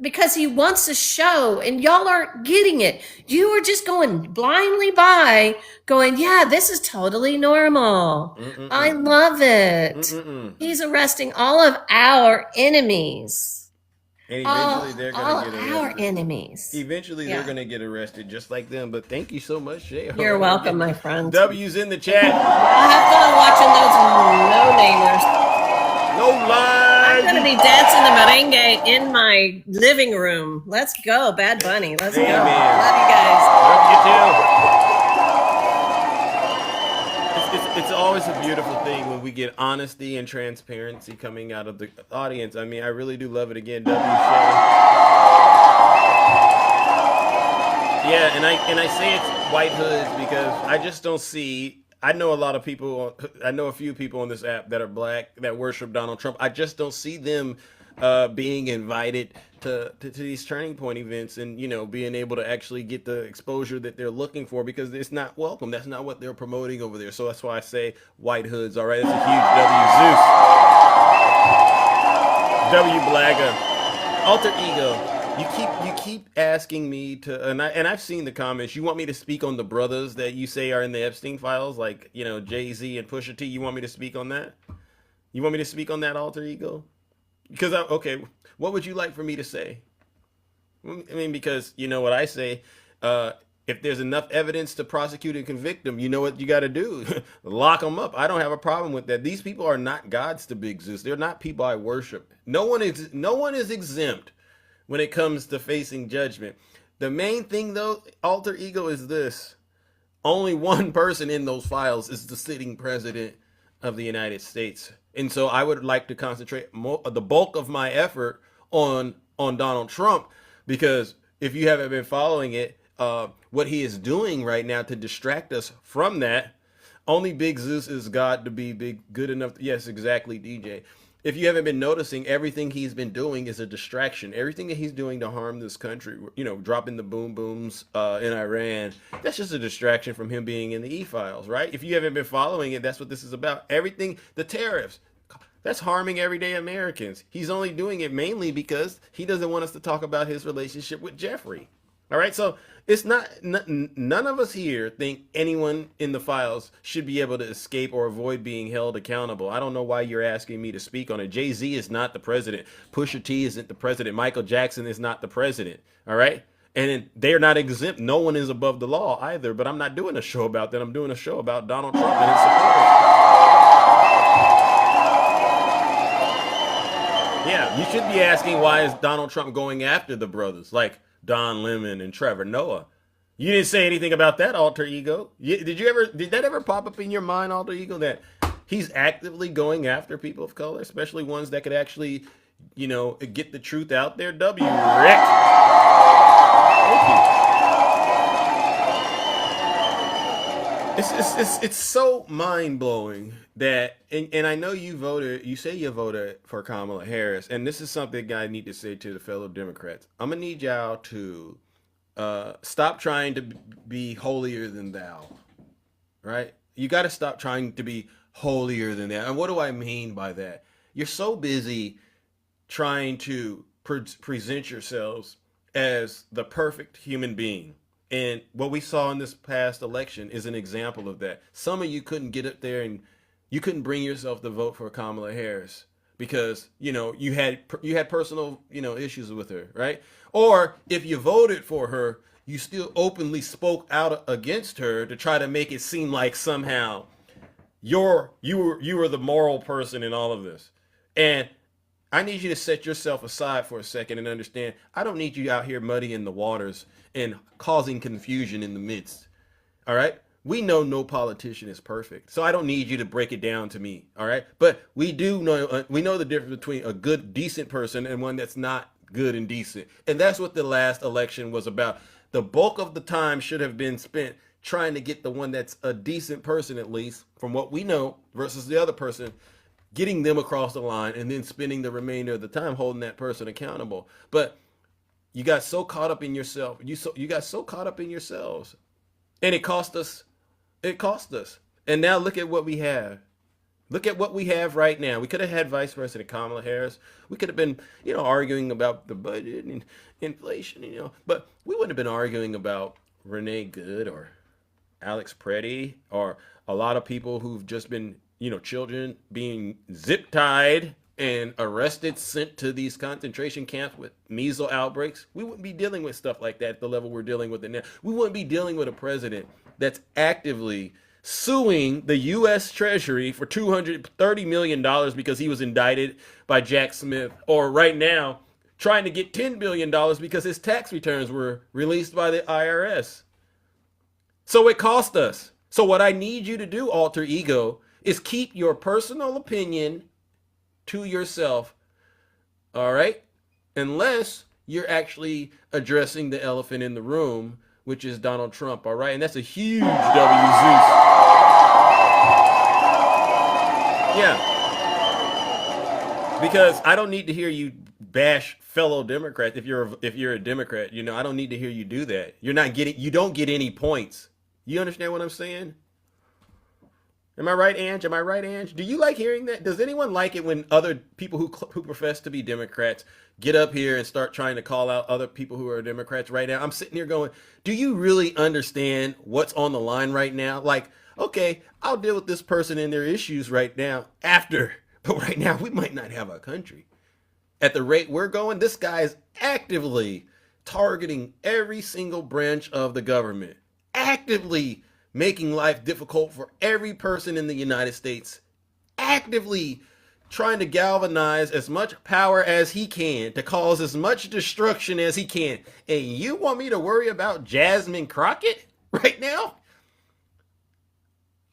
Because he wants a show, and y'all aren't getting it. You are just going blindly by, going, yeah, this is totally normal. I love it. He's arresting all of our enemies. And eventually they're all gonna get our arrested. enemies. Eventually Yeah. they're gonna get arrested just like them. But thank you so much, Shay. You're welcome, my friend. W's in the chat. I'll have fun watching those no-namers. No lies. I'm gonna be dancing the merengue in my living room. Let's go, Bad Bunny. Let's go. Amen. Love you guys. Love you too. It's always a beautiful thing when we get honesty and transparency coming out of the audience. I mean, I really do love it. Again, W. Shay. Yeah, and I say it's white hoods because I just don't see. I know a lot of people. I know a few people on this app that are black that worship Donald Trump. I just don't see them being invited to these turning point events and being able to actually get the exposure that they're looking for because it's not welcome. That's not what they're promoting over there. So that's why I say white hoods. All right, that's a huge W. Zeus. W. Blaga. Alter ego. You keep asking me to, and I've seen the comments. You want me to speak on the brothers that you say are in the Epstein files, like Jay-Z and Pusha T. You want me to speak on that? You want me to speak on that, alter ego? Because okay, what would you like for me to say? I mean, because you know what I say. If there's enough evidence to prosecute and convict them, you know what you got to do? Lock them up. I don't have a problem with that. These people are not gods to Big Zeus. They're not people I worship. No one is exempt when it comes to facing judgment. The main thing, though, alter ego, is this. Only one person in those files is the sitting president of the United States. And so I would like to concentrate the bulk of my effort on Donald Trump, because if you haven't been following it, what he is doing right now to distract us from that, only Big Zeus is God to be good enough. Yes, exactly, DJ. If you haven't been noticing, everything he's been doing is a distraction. Everything that he's doing to harm this country, dropping the boom booms in Iran, that's just a distraction from him being in the E-files, right? If you haven't been following it, that's what this is about. Everything, the tariffs, that's harming everyday Americans. He's only doing it mainly because he doesn't want us to talk about his relationship with Jeffrey. All right, so it's none of us here think anyone in the files should be able to escape or avoid being held accountable. I don't know why you're asking me to speak on it. Jay-Z is not the president. Pusha T isn't the president. Michael Jackson is not the president. All right, and they're not exempt. No one is above the law either. But I'm not doing a show about that. I'm doing a show about Donald Trump and his supporters. Yeah, you should be asking, why is Donald Trump going after the brothers like Don Lemon and Trevor Noah? You didn't say anything about that, alter ego. Did that ever pop up in your mind, alter ego, that he's actively going after people of color, especially ones that could actually, get the truth out there? W. Rick. Thank you. It's so mind-blowing that, and I know you say you voted for Kamala Harris, and this is something I need to say to the fellow Democrats. I'm gonna need y'all to stop trying to be holier than thou, right? You got to stop trying to be holier than that. And what do I mean by that? You're so busy trying to present yourselves as the perfect human being. And what we saw in this past election is an example of that. Some of you couldn't get up there and you couldn't bring yourself to vote for Kamala Harris because, you had personal, issues with her, right? Or if you voted for her, you still openly spoke out against her to try to make it seem like somehow you were the moral person in all of this. And I need you to set yourself aside for a second and understand, I don't need you out here muddying the waters and causing confusion in the midst. All right? We know no politician is perfect, so I don't need you to break it down to me. All right? But we do know, we know the difference between a good, decent person and one that's not good and decent. And that's what the last election was about. The bulk of the time should have been spent trying to get the one that's a decent person, at least, from what we know, versus the other person, getting them across the line, and then spending the remainder of the time holding that person accountable. But you got so caught up in yourself. You got so caught up in yourselves. And it cost us. It cost us. And now look at what we have. Look at what we have right now. We could have had Vice President Kamala Harris. We could have been, arguing about the budget and inflation, but we wouldn't have been arguing about Renee Good or Alex Preddy or a lot of people who've just been, children being zip tied and arrested, sent to these concentration camps with measles outbreaks, we wouldn't be dealing with stuff like that at the level we're dealing with it now. We wouldn't be dealing with a president that's actively suing the U.S. Treasury for $230 million because he was indicted by Jack Smith, or right now trying to get $10 billion because his tax returns were released by the IRS. So it cost us. So what I need you to do, alter ego, is keep your personal opinion to yourself, all right? Unless you're actually addressing the elephant in the room, which is Donald Trump, all right? And that's a huge W, Zeus. Yeah. Because I don't need to hear you bash fellow Democrats if you're a Democrat. You know, I don't need to hear you do that. You don't get any points. You understand what I'm saying? Am I right, Ange? Am I right, Ange? Do you like hearing that? Does anyone like it when other people who profess to be Democrats get up here and start trying to call out other people who are Democrats right now? I'm sitting here going, do you really understand what's on the line right now? Like, okay, I'll deal with this person and their issues right now after, but right now we might not have a country. At the rate we're going, this guy is actively targeting every single branch of the government, actively making life difficult for every person in the United States, actively trying to galvanize as much power as he can to cause as much destruction as he can. And you want me to worry about Jasmine Crockett right now?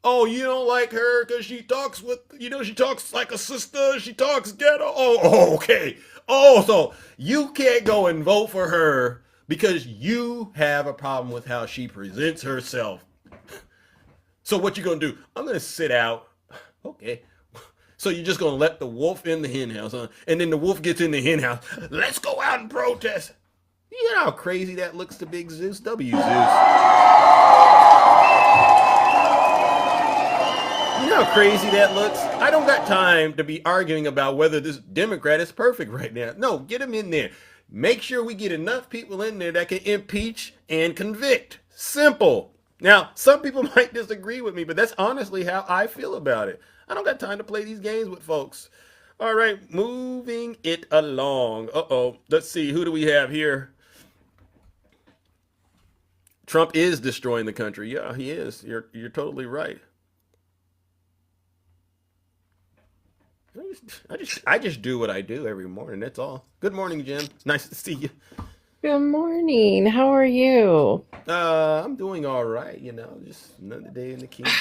Oh, you don't like her because she talks she talks like a sister, she talks ghetto. Oh, okay. Oh, so you can't go and vote for her because you have a problem with how she presents herself. So what you gonna do? I'm gonna sit out. Okay. So you're just gonna let the wolf in the hen house, huh? And then the wolf gets in the hen house. Let's go out and protest. You know how crazy that looks to Big Zeus? W Zeus. You know how crazy that looks? I don't got time to be arguing about whether this Democrat is perfect right now. No, get him in there. Make sure we get enough people in there that can impeach and convict. Simple. Now, some people might disagree with me, but that's honestly how I feel about it. I don't got time to play these games with folks. All right, moving it along. Uh-oh. Let's see. Who do we have here? Trump is destroying the country. Yeah, he is. You're totally right. I just do what I do every morning. That's all. Good morning, Jim. Nice to see you. Good morning. How are you? I'm doing all right. Just another day in the kingdom.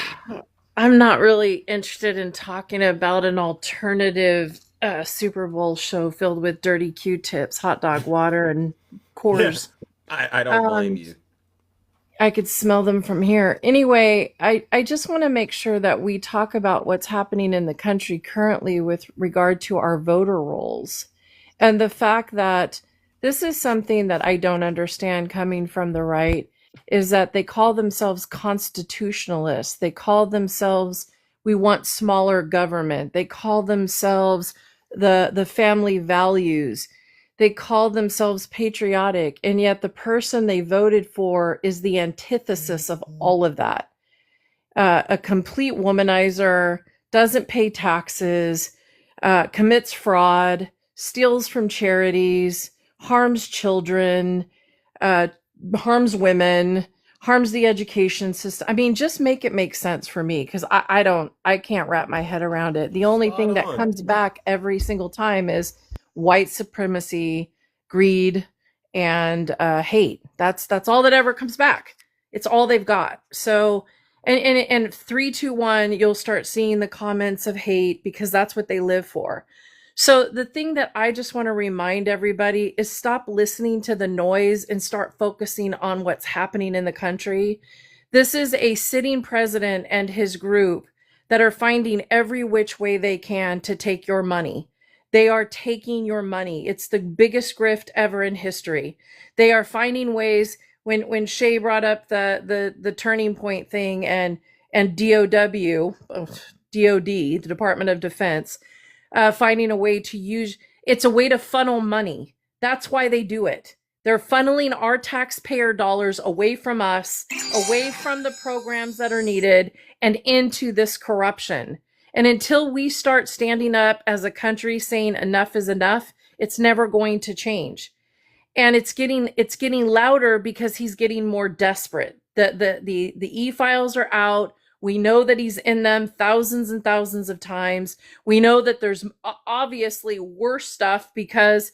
I'm not really interested in talking about an alternative Super Bowl show filled with dirty Q-tips, hot dog water, and Coors. Yeah, I don't blame you. I could smell them from here. Anyway, I just want to make sure that we talk about what's happening in the country currently with regard to our voter rolls. And the fact that this is something that I don't understand coming from the right, is that they call themselves constitutionalists. They call themselves, we want smaller government. They call themselves the family values. They call themselves patriotic, and yet the person they voted for is the antithesis of all of that. A complete womanizer, doesn't pay taxes, commits fraud, steals from charities, harms children, harms women, harms the education system. I mean, just make it make sense for me, because I can't wrap my head around it. The only thing that comes back every single time is white supremacy, greed, and hate. That's all that ever comes back. It's all they've got. So, and 3, 2, 1, you'll start seeing the comments of hate, because that's what they live for. So the thing that I just want to remind everybody is stop listening to the noise and start focusing on what's happening in the country. This is a sitting president and his group that are finding every which way they can to take your money. They are taking your money. It's the biggest grift ever in history. They are finding ways. When Shay brought up the turning point thing and DOD, the Department of Defense, finding a way to use, it's a way to funnel money. That's why they do it. They're funneling our taxpayer dollars away from us, away from the programs that are needed, and into this corruption. And until we start standing up as a country saying enough is enough, it's never going to change. And it's getting louder because he's getting more desperate. The e-files are out. We know that he's in them thousands and thousands of times. We know that there's obviously worse stuff because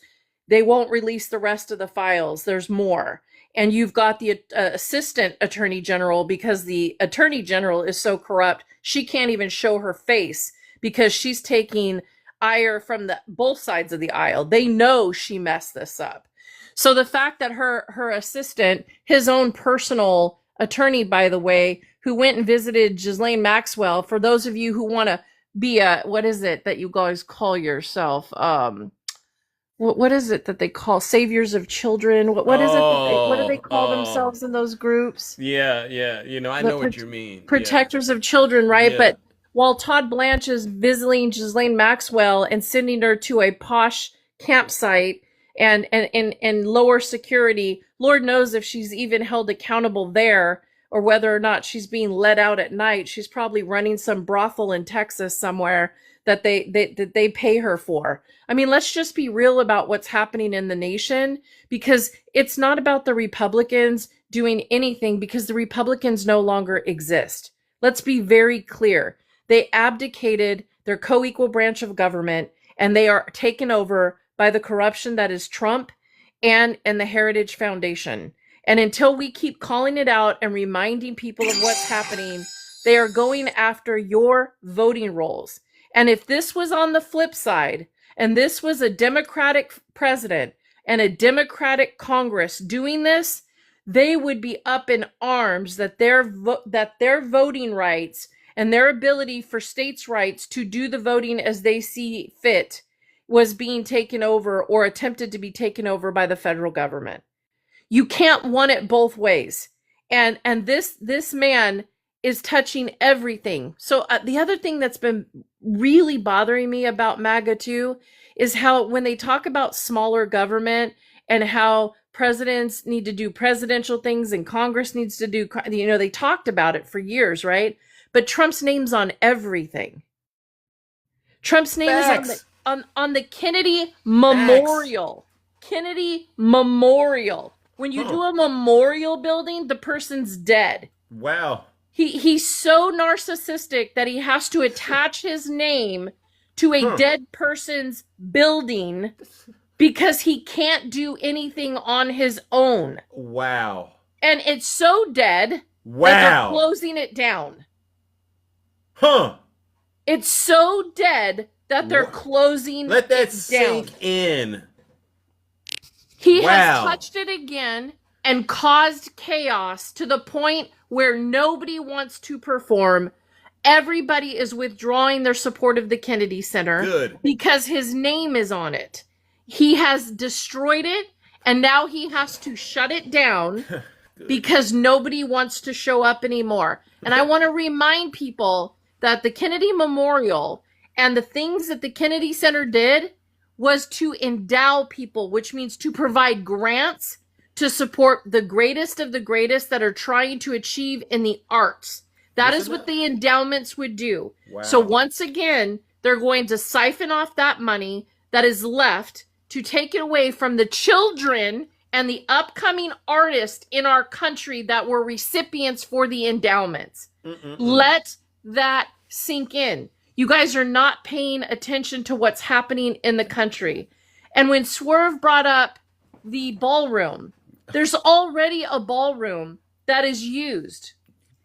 they won't release the rest of the files. There's more. And you've got the assistant attorney general, because the attorney general is so corrupt, she can't even show her face because she's taking ire from both sides of the aisle. They know she messed this up. So the fact that her assistant, his own personal attorney, by the way, who went and visited Ghislaine Maxwell, for those of you who want to be what is it that you guys call yourself? What is it that they call saviors of children? What is it? What do they call themselves in those groups? Yeah. I know what you mean. Protectors of children, right? Yeah. But while Todd Blanche is visiting Ghislaine Maxwell and sending her to a posh campsite and lower security, Lord knows if she's even held accountable there, or whether or not she's being let out at night. She's probably running some brothel in Texas somewhere that they pay her for. I mean, let's just be real about what's happening in the nation, because it's not about the Republicans doing anything, because the Republicans no longer exist. Let's be very clear. They abdicated their co-equal branch of government, and they are taken over by the corruption that is Trump and the Heritage Foundation. And until we keep calling it out and reminding people of what's happening, they are going after your voting rolls. And if this was on the flip side, and this was a Democratic president and a Democratic Congress doing this, they would be up in arms that their voting rights and their ability for states' rights to do the voting as they see fit was being taken over, or attempted to be taken over, by the federal government. You can't want it both ways. And this man is touching everything. So the other thing that's been really bothering me about MAGA too is how, when they talk about smaller government and how presidents need to do presidential things and Congress needs to do, they talked about it for years, right? But Trump's name's on everything. Trump's name is on the Kennedy Memorial. Kennedy Memorial. When you do a memorial building, the person's dead. Wow. He's so narcissistic that he has to attach his name to a dead person's building because he can't do anything on his own. Wow. And it's so dead that they're closing it down. It's so dead that they're closing it down. Let that sink in. He has touched it again and caused chaos to the point where nobody wants to perform. Everybody is withdrawing their support of the Kennedy Center because his name is on it. He has destroyed it, and now he has to shut it down because nobody wants to show up anymore. And I want to remind people that the Kennedy Memorial and the things that the Kennedy Center did was to endow people, which means to provide grants to support the greatest of the greatest that are trying to achieve in the arts. That is what the endowments would do. Wow. So once again, they're going to siphon off that money that is left to take it away from the children and the upcoming artists in our country that were recipients for the endowments. Let that sink in. You guys are not paying attention to what's happening in the country. And when Swerve brought up the ballroom, there's already a ballroom that is used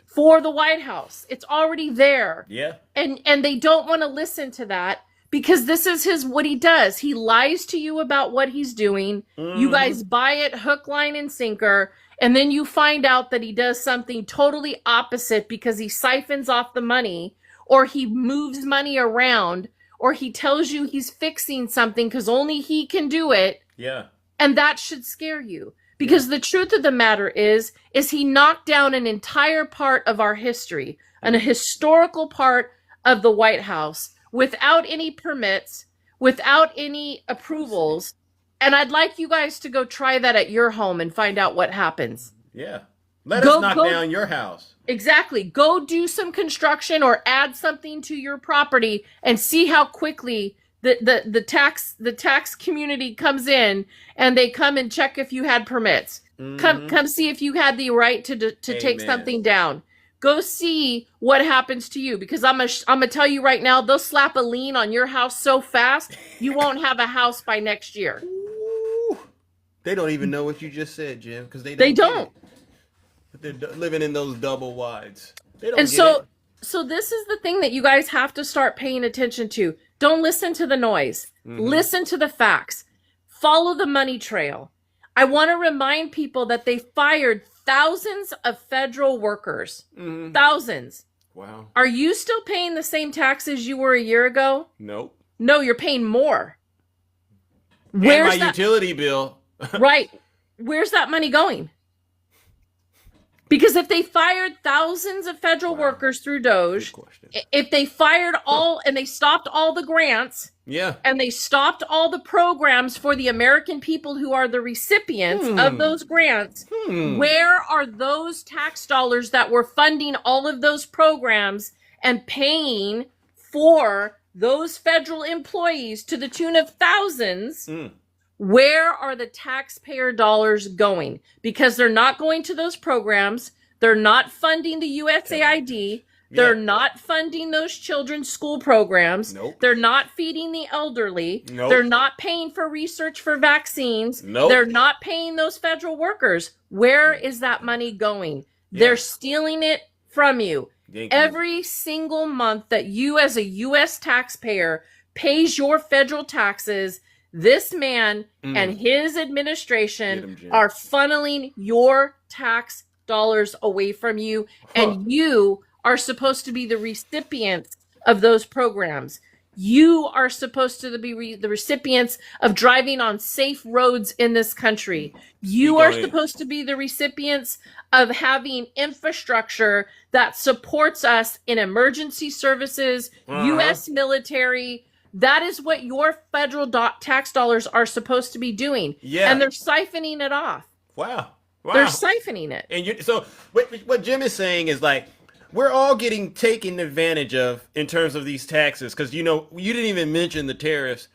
for the White House. It's already there. Yeah. And they don't want to listen to that because this is what he does. He lies to you about what he's doing. You guys buy it hook, line, and sinker. And then you find out that he does something totally opposite because he siphons off the money, or he moves money around, or he tells you he's fixing something because only he can do it. Yeah. And that should scare you. Because the truth of the matter is he knocked down an entire part of our history, and a historical part of the White House, without any permits, without any approvals. And I'd like you guys to go try that at your home and find out what happens. Yeah. Let us knock down your house. Exactly. Go do some construction or add something to your property and see how quickly the tax community comes in and they come and check if you had permits. Come see if you had the right to take something down. Go see what happens to you, because I'm gonna tell you right now, they'll slap a lien on your house so fast you won't have a house by next year. Ooh. They don't even know what you just said, Jim, because they don't. They're living in those double wides. They don't And get so it. so this is the thing that you guys have to start paying attention to. Don't listen to the noise. Listen to the facts. Follow the money trail. I want to remind people that they fired thousands of federal workers. Thousands. Wow. Are you still paying the same taxes you were a year ago? Nope. No, you're paying more. Where's my utility bill? Right. Where's that money going? Because if they fired thousands of federal workers through Doge, if they fired all and they stopped all the grants, and they stopped all the programs for the American people who are the recipients of those grants, where are those tax dollars that were funding all of those programs and paying for those federal employees to the tune of thousands? Where are the taxpayer dollars going? Because they're not going to those programs. They're not funding the USAID. They're not funding those children's school programs. They're not feeding the elderly. They're not paying for research for vaccines. They're not paying those federal workers. Where is that money going? They're stealing it from you. Every single month that you as a U.S. taxpayer pays your federal taxes, this man and his administration are funneling your tax dollars away from you, and you are supposed to be the recipients of those programs. You are supposed to be the recipients of driving on safe roads in this country. You are supposed to be the recipients of having infrastructure that supports us in emergency services, U.S. military. That is what your federal tax dollars are supposed to be doing. And they're siphoning it off. Wow. They're siphoning it. And so what Jim is saying is, like, we're all getting taken advantage of in terms of these taxes, because, you know, you didn't even mention the tariffs,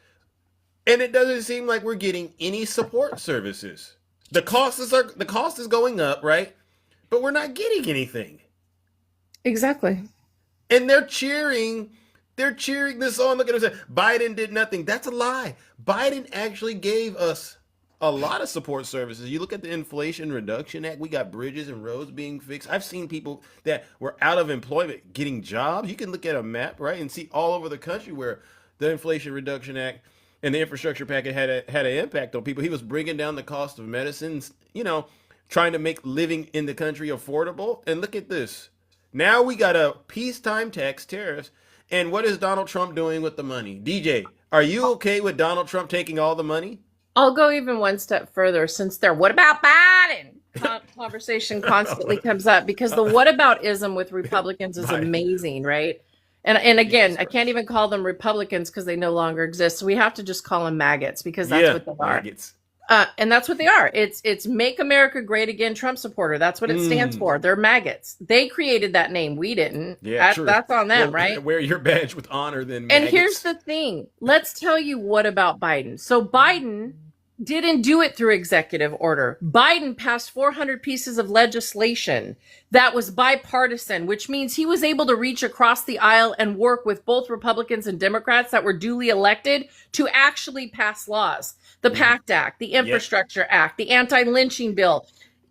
and it doesn't seem like we're getting any support services. The cost is going up, right? But we're not getting anything. Exactly. And they're cheering this on. Look at them. Biden did nothing. That's a lie. Biden actually gave us a lot of support services. You look at the Inflation Reduction Act, we got bridges and roads being fixed. I've seen people that were out of employment getting jobs. You can look at a map, right, and see all over the country where the Inflation Reduction Act and the infrastructure package had an impact on people. He was bringing down the cost of medicines, you know, trying to make living in the country affordable. And look at this. Now we got a peacetime tax tariffs. And what is Donald Trump doing with the money? DJ, are you okay with Donald Trump taking all the money? I'll go even one step further, since their "what about Biden" conversation constantly comes up, because the whataboutism with Republicans is amazing, right? And again, I can't even call them Republicans because they no longer exist. So we have to just call them maggots, because that's what they are. Maggots. And that's what they are. It's Make America Great Again Trump supporter. That's what it stands for. They're maggots. They created that name. We didn't. Yeah, that's on them, right? Wear your badge with honor, then. And here's the thing. Let's tell you what about Biden. So Biden didn't do it through executive order. Biden passed 400 pieces of legislation that was bipartisan, which means he was able to reach across the aisle and work with both Republicans and Democrats that were duly elected to actually pass laws. The PACT Act, the Infrastructure Act, the anti-lynching bill.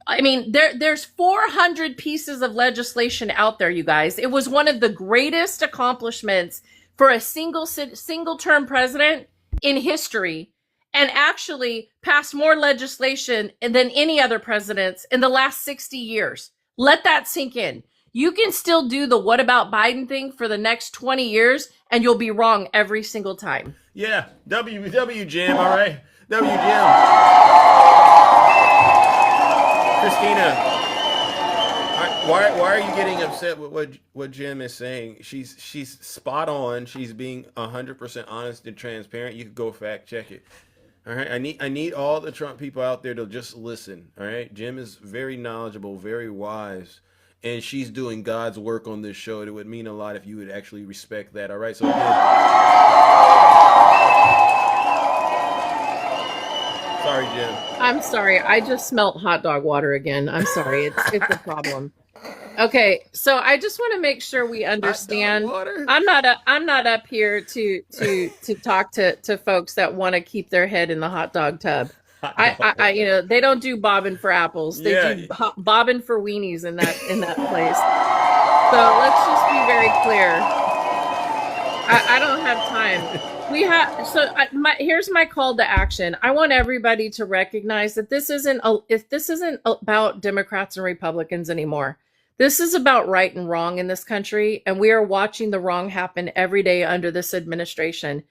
I mean, there's 400 pieces of legislation out there, you guys. It was one of the greatest accomplishments for a single-term president in history, and actually passed more legislation than any other presidents in the last 60 years. Let that sink in. You can still do the "what about Biden" thing for the next 20 years, and you'll be wrong every single time. Yeah. W Jim. All right. W Jim. Christina, why are you getting upset with what Jim is saying? She's spot on. She's being 100% honest and transparent. You could go fact check it. All right, I need all the Trump people out there to just listen. All right, Jim is very knowledgeable, very wise, and she's doing God's work on this show. It would mean a lot if you would actually respect that. All right, so again, sorry, Jim. I'm sorry. I just smelt hot dog water again. I'm sorry. It's a problem. Okay, so I just want to make sure we understand. I'm not up here to talk to folks that want to keep their head in the hot dog tub. I you know, they don't do bobbing for apples. They do bobbing for weenies in that place. So let's just be very clear. I don't have time. We have here's my call to action. I want everybody to recognize that this isn't about Democrats and Republicans anymore. This is about right and wrong in this country, and we are watching the wrong happen every day under this administration.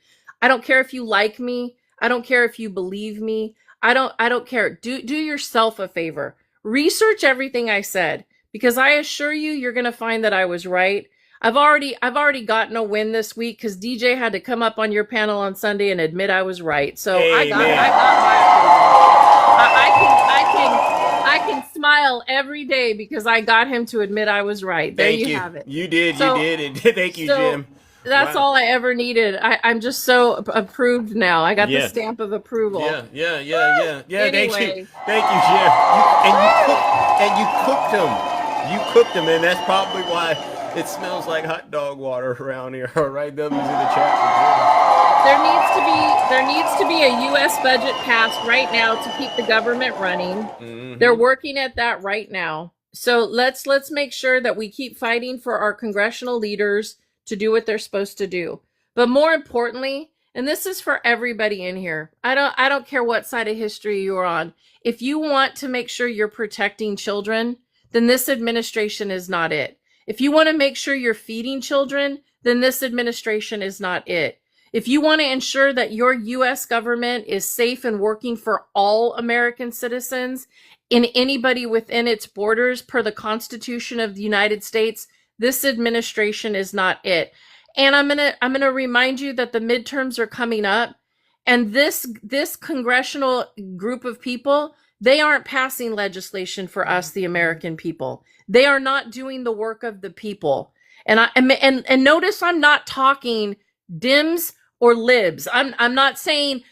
I don't care if you like me. I don't care if you believe me. I don't care. Do yourself a favor. Research everything I said, because I assure you, you're going to find that I was right. I've already gotten a win this week because DJ had to come up on your panel on Sunday and admit I was right. So I got I can smile every day because I got him to admit I was right. There you have it. You did. And thank you, Jim. That's all I ever needed. I'm just so approved now. I got the stamp of approval. Yeah. Anyway. Thank you, Jim. And you cooked him. You cooked him, and that's probably why it smells like hot dog water around here. All right, W's in the chat for Jim. There needs to be a U.S. budget passed right now to keep the government running. Mm-hmm. They're working at that right now. So let's make sure that we keep fighting for our congressional leaders to do what they're supposed to do. But more importantly, and this is for everybody in here, I don't care what side of history you're on. If you want to make sure you're protecting children, then this administration is not it. If you want to make sure you're feeding children, then this administration is not it. If you want to ensure that your U.S. government is safe and working for all American citizens and anybody within its borders per the Constitution of the United States, this administration is not it. And I'm gonna remind you that the midterms are coming up, and this congressional group of people, they aren't passing legislation for us, the American people. They are not doing the work of the people. And notice I'm not talking Dems or libs. I'm not saying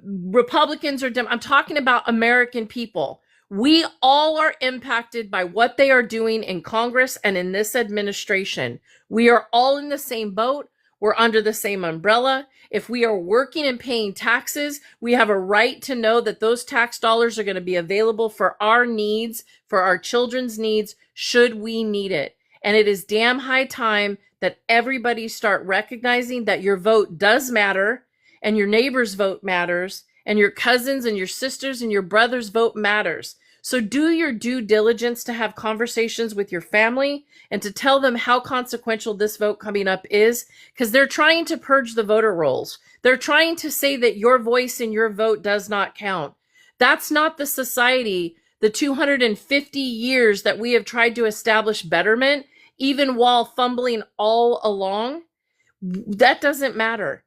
Republicans or I'm talking about American people. We all are impacted by what they are doing in Congress and in this administration. We are all in the same boat. We're under the same umbrella. If we are working and paying taxes, we have a right to know that those tax dollars are going to be available for our needs, for our children's needs, should we need it. And it is damn high time that everybody start recognizing that your vote does matter, and your neighbor's vote matters, and your cousins and your sisters and your brothers' vote matters. So do your due diligence to have conversations with your family and to tell them how consequential this vote coming up is, because they're trying to purge the voter rolls. They're trying to say that your voice and your vote does not count. That's not the society, the 250 years that we have tried to establish betterment, even while fumbling all along. That doesn't matter.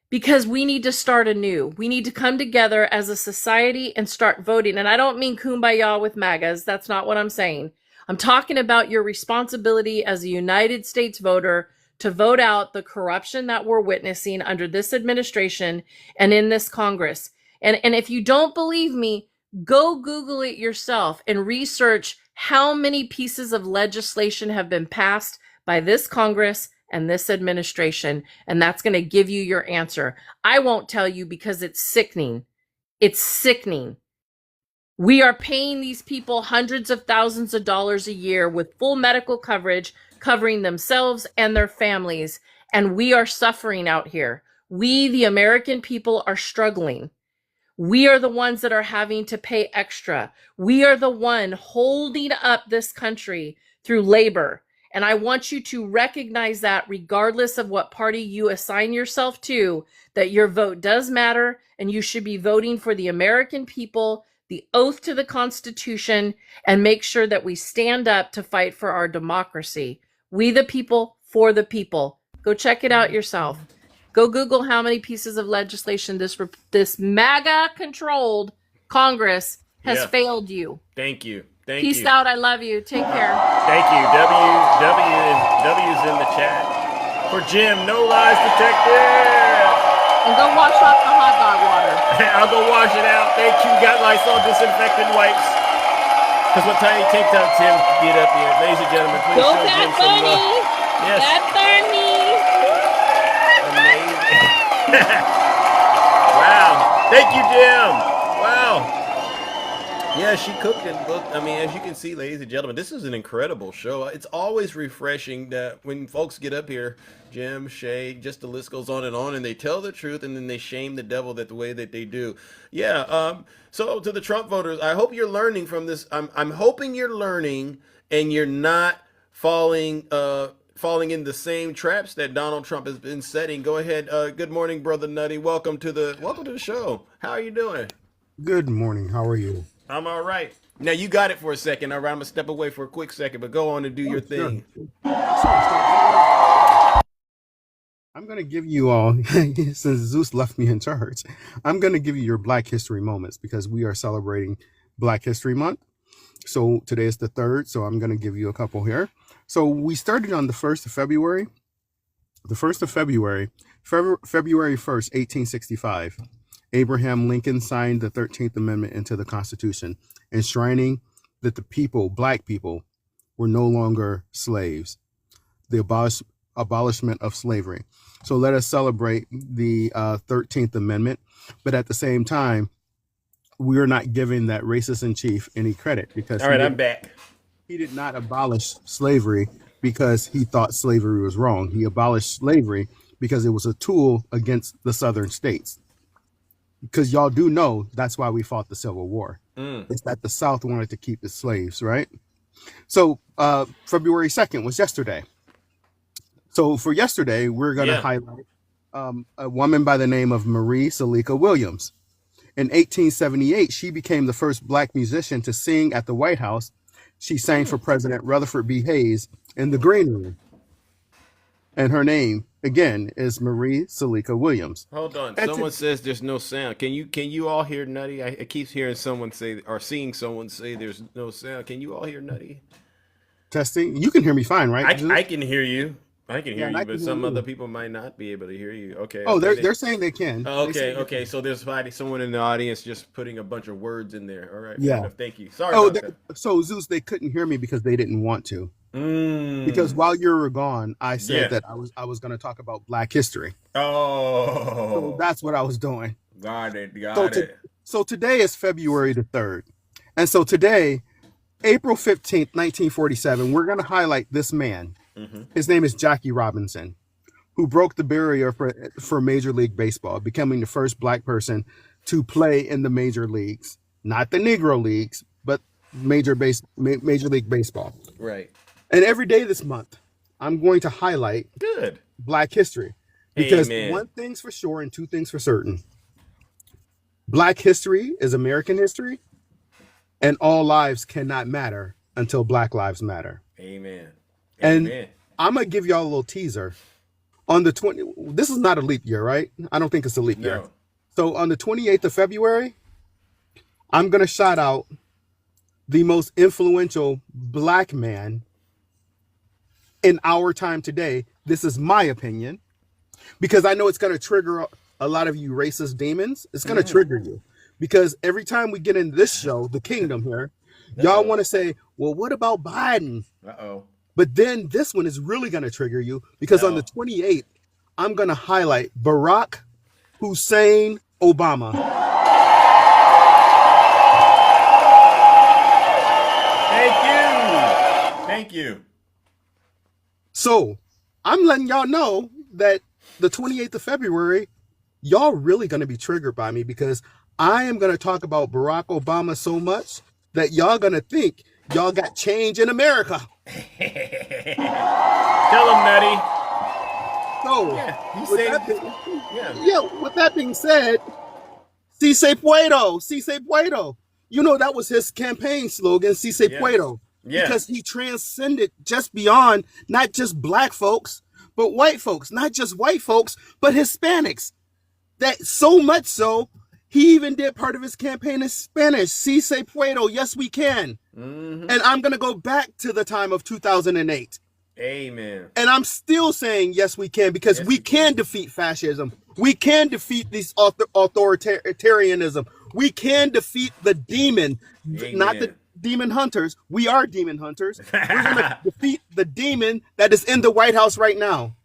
Because we need to start anew. We need to come together as a society and start voting. And I don't mean kumbaya with MAGAs. That's not what I'm saying. I'm talking about your responsibility as a United States voter to vote out the corruption that we're witnessing under this administration and in this Congress. And if you don't believe me, go Google it yourself and research how many pieces of legislation have been passed by this Congress and this administration, and that's going to give you your answer. I won't tell you because it's sickening. It's sickening. We are paying these people hundreds of thousands of dollars a year with full medical coverage, covering themselves and their families, and we are suffering out here. We, the American people, are struggling. We are the ones that are having to pay extra. We are the one holding up this country through labor. And I want you to recognize that regardless of what party you assign yourself to, that your vote does matter, and you should be voting for the American people, the oath to the Constitution, and make sure that we stand up to fight for our democracy. We the people, for the people. Go check it out yourself. Go Google how many pieces of legislation this MAGA-controlled Congress has failed you. Thank you. Peace out. I love you. Take care. Thank you. W's in the chat. For Jim, no lies detected. And go wash off the hot dog water. I'll go wash it out. Thank you. Got Lysol disinfectant wipes. Because what Tiny TikTok Tim get up here. Ladies and gentlemen, please go show Bad Jim some Bunny. love. Yes. Bad Bunny. Amazing. Wow. Thank you, Jim. Wow. Yeah, she cooked and booked. I mean, as you can see, ladies and gentlemen, this is an incredible show. It's always refreshing that when folks get up here, Jim, Shay, just the list goes on, and they tell the truth, and then they shame the devil the way that they do. Yeah. So to the Trump voters, I hope you're learning from this. I'm hoping you're learning, and you're not falling in the same traps that Donald Trump has been setting. Go ahead. Good morning, Brother Nutty. Welcome to the show. How are you doing? Good morning. How are you? I'm all right. Now you got it for a second. All right, I'm gonna step away for a quick second, but go on and do your thing. I'm gonna give you all, since Zeus left me in charge, I'm gonna give you your Black History moments because we are celebrating Black History Month. So today is the 3rd, so I'm gonna give you a couple here. So we started on the 1st of February. The 1st of February, February 1st, 1865. Abraham Lincoln signed the 13th Amendment into the Constitution, enshrining that the people, Black people, were no longer slaves. The abolishment of slavery. So let us celebrate the 13th Amendment, but at the same time, we are not giving that racist in chief any credit because all right, I'm back. He did not abolish slavery because he thought slavery was wrong. He abolished slavery because it was a tool against the Southern states. Because y'all do know that's why we fought the Civil War. It's that the South wanted to keep its slaves, right? So February 2nd was yesterday. So for yesterday, we're going to highlight a woman by the name of Marie Salika Williams. In 1878, she became the first Black musician to sing at the White House. She sang for President Rutherford B. Hayes in the Green Room. And her name, again, is Marie Salika Williams. Hold on. Someone says there's no sound. Can you all hear Nutty? I keep hearing someone say, or seeing someone say there's no sound. Can you all hear Nutty? Testing. You can hear me fine, right? I can hear you. I can hear you, but some other people might not be able to hear you. Okay. Oh, they're saying they can. Okay. So there's someone in the audience just putting a bunch of words in there. All right. Yeah. Thank you. Sorry about that. So Zeus, they couldn't hear me because they didn't want to. Because while you were gone, I said that I was going to talk about Black history. Oh. So that's what I was doing. Got it. So today is February the 3rd. And so today, April 15th, 1947, we're going to highlight this man. His name is Jackie Robinson, who broke the barrier for Major League Baseball, becoming the first Black person to play in the major leagues, not the Negro leagues, but Major League Baseball. Right. And every day this month, I'm going to highlight Black history because one thing's for sure and two things for certain. Black history is American history, and all lives cannot matter until Black lives matter. Amen. And I'm going to give y'all a little teaser. On the 20th, this is not a leap year, right? I don't think it's a leap year. So on the 28th of February, I'm going to shout out the most influential Black man in our time today. This is my opinion, because I know it's going to trigger a lot of you racist demons. It's going to trigger you because every time we get in this show, The Kingdom here, y'all want to say, well, what about Biden? But then this one is really going to trigger you because on the 28th, I'm going to highlight Barack Hussein Obama. Thank you. So I'm letting y'all know that the 28th of February, y'all really going to be triggered by me because I am going to talk about Barack Obama so much that y'all going to think y'all got change in America. Tell him, Nutty. So, with that being said, Si se puedo. You know, that was his campaign slogan, Si se puedo. Because he transcended just beyond not just Black folks, but white folks, not just white folks, but Hispanics. That so much so, he even did part of his campaign in Spanish. Si se puedo, yes we can. And I'm going to go back to the time of 2008. Amen. And I'm still saying yes we can, because we can defeat fascism. We can defeat this authoritarianism. We can defeat the demon, not the demon hunters. We are demon hunters. We're going to defeat the demon that is in the White House right now.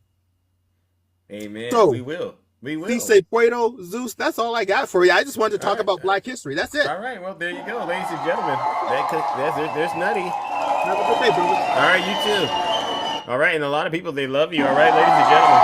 Amen. So, we will. We will. Si se puedo, Zeus, that's all I got for you. I just wanted to talk about Black history. That's it. All right. Well, there you go, ladies and gentlemen. There's Nutty. Have a good day, brother. All right, you too. All right, and a lot of people, they love you. All right, ladies and gentlemen.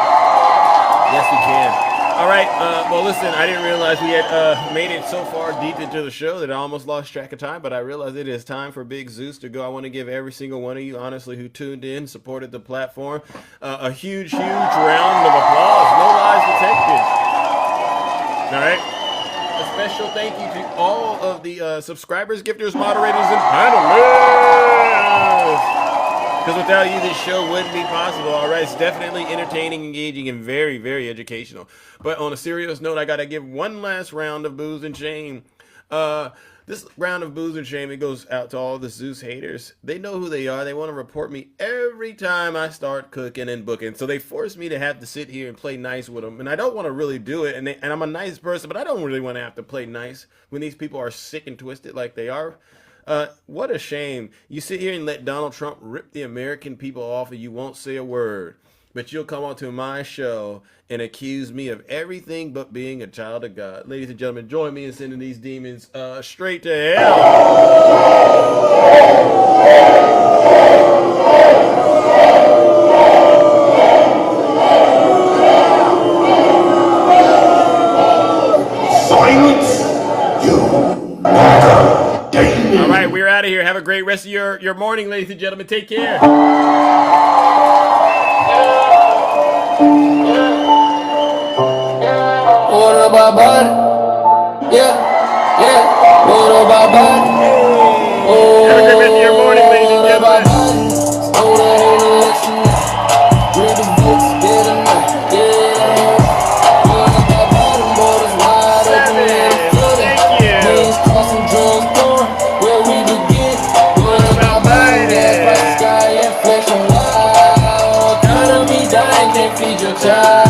Yes, we can. All right. Well, listen, I didn't realize we had made it so far deep into the show that I almost lost track of time, but I realized it is time for Big Zeus to go. I want to give every single one of you, honestly, who tuned in, supported the platform, a huge round of applause. No lies detected. All right. A special thank you to all of the subscribers, gifters, moderators, and panelists. Because without you, this show wouldn't be possible. All right, it's definitely entertaining, engaging, and very, very educational. But on a serious note, I got to give one last round of booze and shame. This round of booze and shame, it goes out to all the Zeus haters. They know who they are. They want to report me every time I start cooking and booking. So they force me to have to sit here and play nice with them. And I don't want to really do it. And I'm a nice person, but I don't really want to have to play nice when these people are sick and twisted like they are. What a shame. You sit here and let Donald Trump rip the American people off and you won't say a word. But you'll come onto my show and accuse me of everything but being a child of God. Ladies and gentlemen, join me in sending these demons straight to Silence, you All right, we're out of here. Have a great rest of your morning, ladies and gentlemen. Take care. What about body? Yeah, yeah. What about body? Have a great rest of your morning, ladies and gentlemen. Stole the whole election. Read the books, get a night. Yeah. What about body? Borders wide open, let 'em flood it. Millions crossing, drugs pouring. Where we begin? What about body? Gas prices sky, inflation wild. Economy dying, can't feed your child.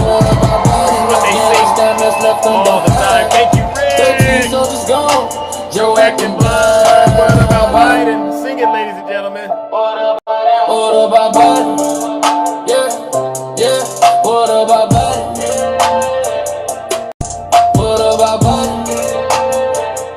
What about body? Left all the time. Thank you, Rick. 13 soldiers gone. Joe acting blind. What about Biden? Sing it, ladies and gentlemen. What about Biden? Yeah, yeah. What about Biden? What about Biden?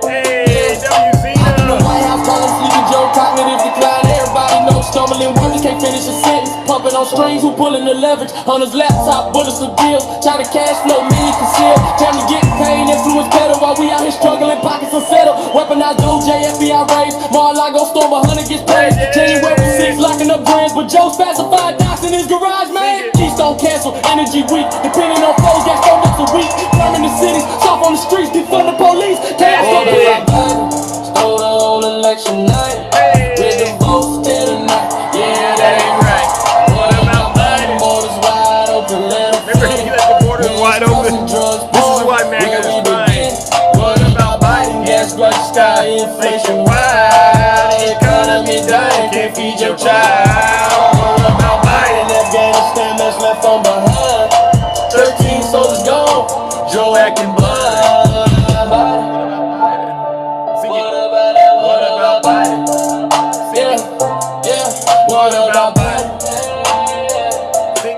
Hey, WC. I'm in the White House calling sleeping Joe cognitive decline. Everybody knows stumbling words can't finish a sentence. Pumping on strings, who pulling the leverage? On his laptop, bullets of deals. Try to cash flow, many conceal. Family getting pain, influence better while we out here struggling, pockets unsettled. Weaponized OJ, FBI raids. Mar-a-Lago storm, 100 gets paid. January 6, locking up brands, but Joe's pacified docs in his garage, man. Keystone cancel, energy weak. Depending on foes, gas phone that's a week. Permanent cities, soft on the streets, defund the police. Chaos on the Biden. Stole the whole election night. With the votes till the night. Yeah, that ain't right. What about Biden? Borders wide open, let 'em Remember, he left the borders wide open. This is why MAGA is fine. What about Biden? Gas prices sky, inflation wild. Economy dying, can't feed your child. What about Biden? Afghanistan that's left on behind. 13 soldiers gone. Joe acting blind. What about that? What about Biden? Yeah, yeah. What about Biden?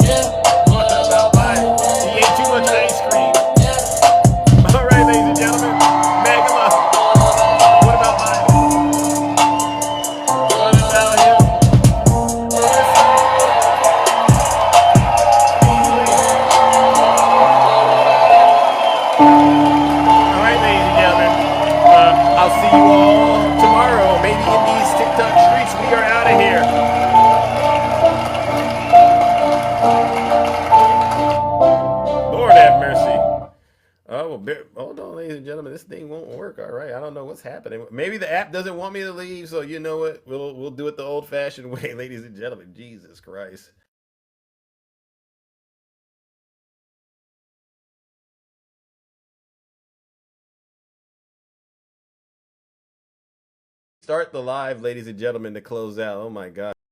Yeah. What about Biden? He ate too much ice cream. All right, ladies and gentlemen. MAGA love. What about Biden? What about him? All right, ladies and gentlemen. I'll see you all tomorrow. Maybe in these TikTok streets. We are out of here. Lord have mercy. Oh, well, hold on, ladies and gentlemen. This thing won't work. All right, I don't know what's happening. Maybe the app doesn't want me to leave, so you know what? We'll do it the old-fashioned way, ladies and gentlemen. Jesus Christ. start the live, ladies and gentlemen, to close out. Oh my God.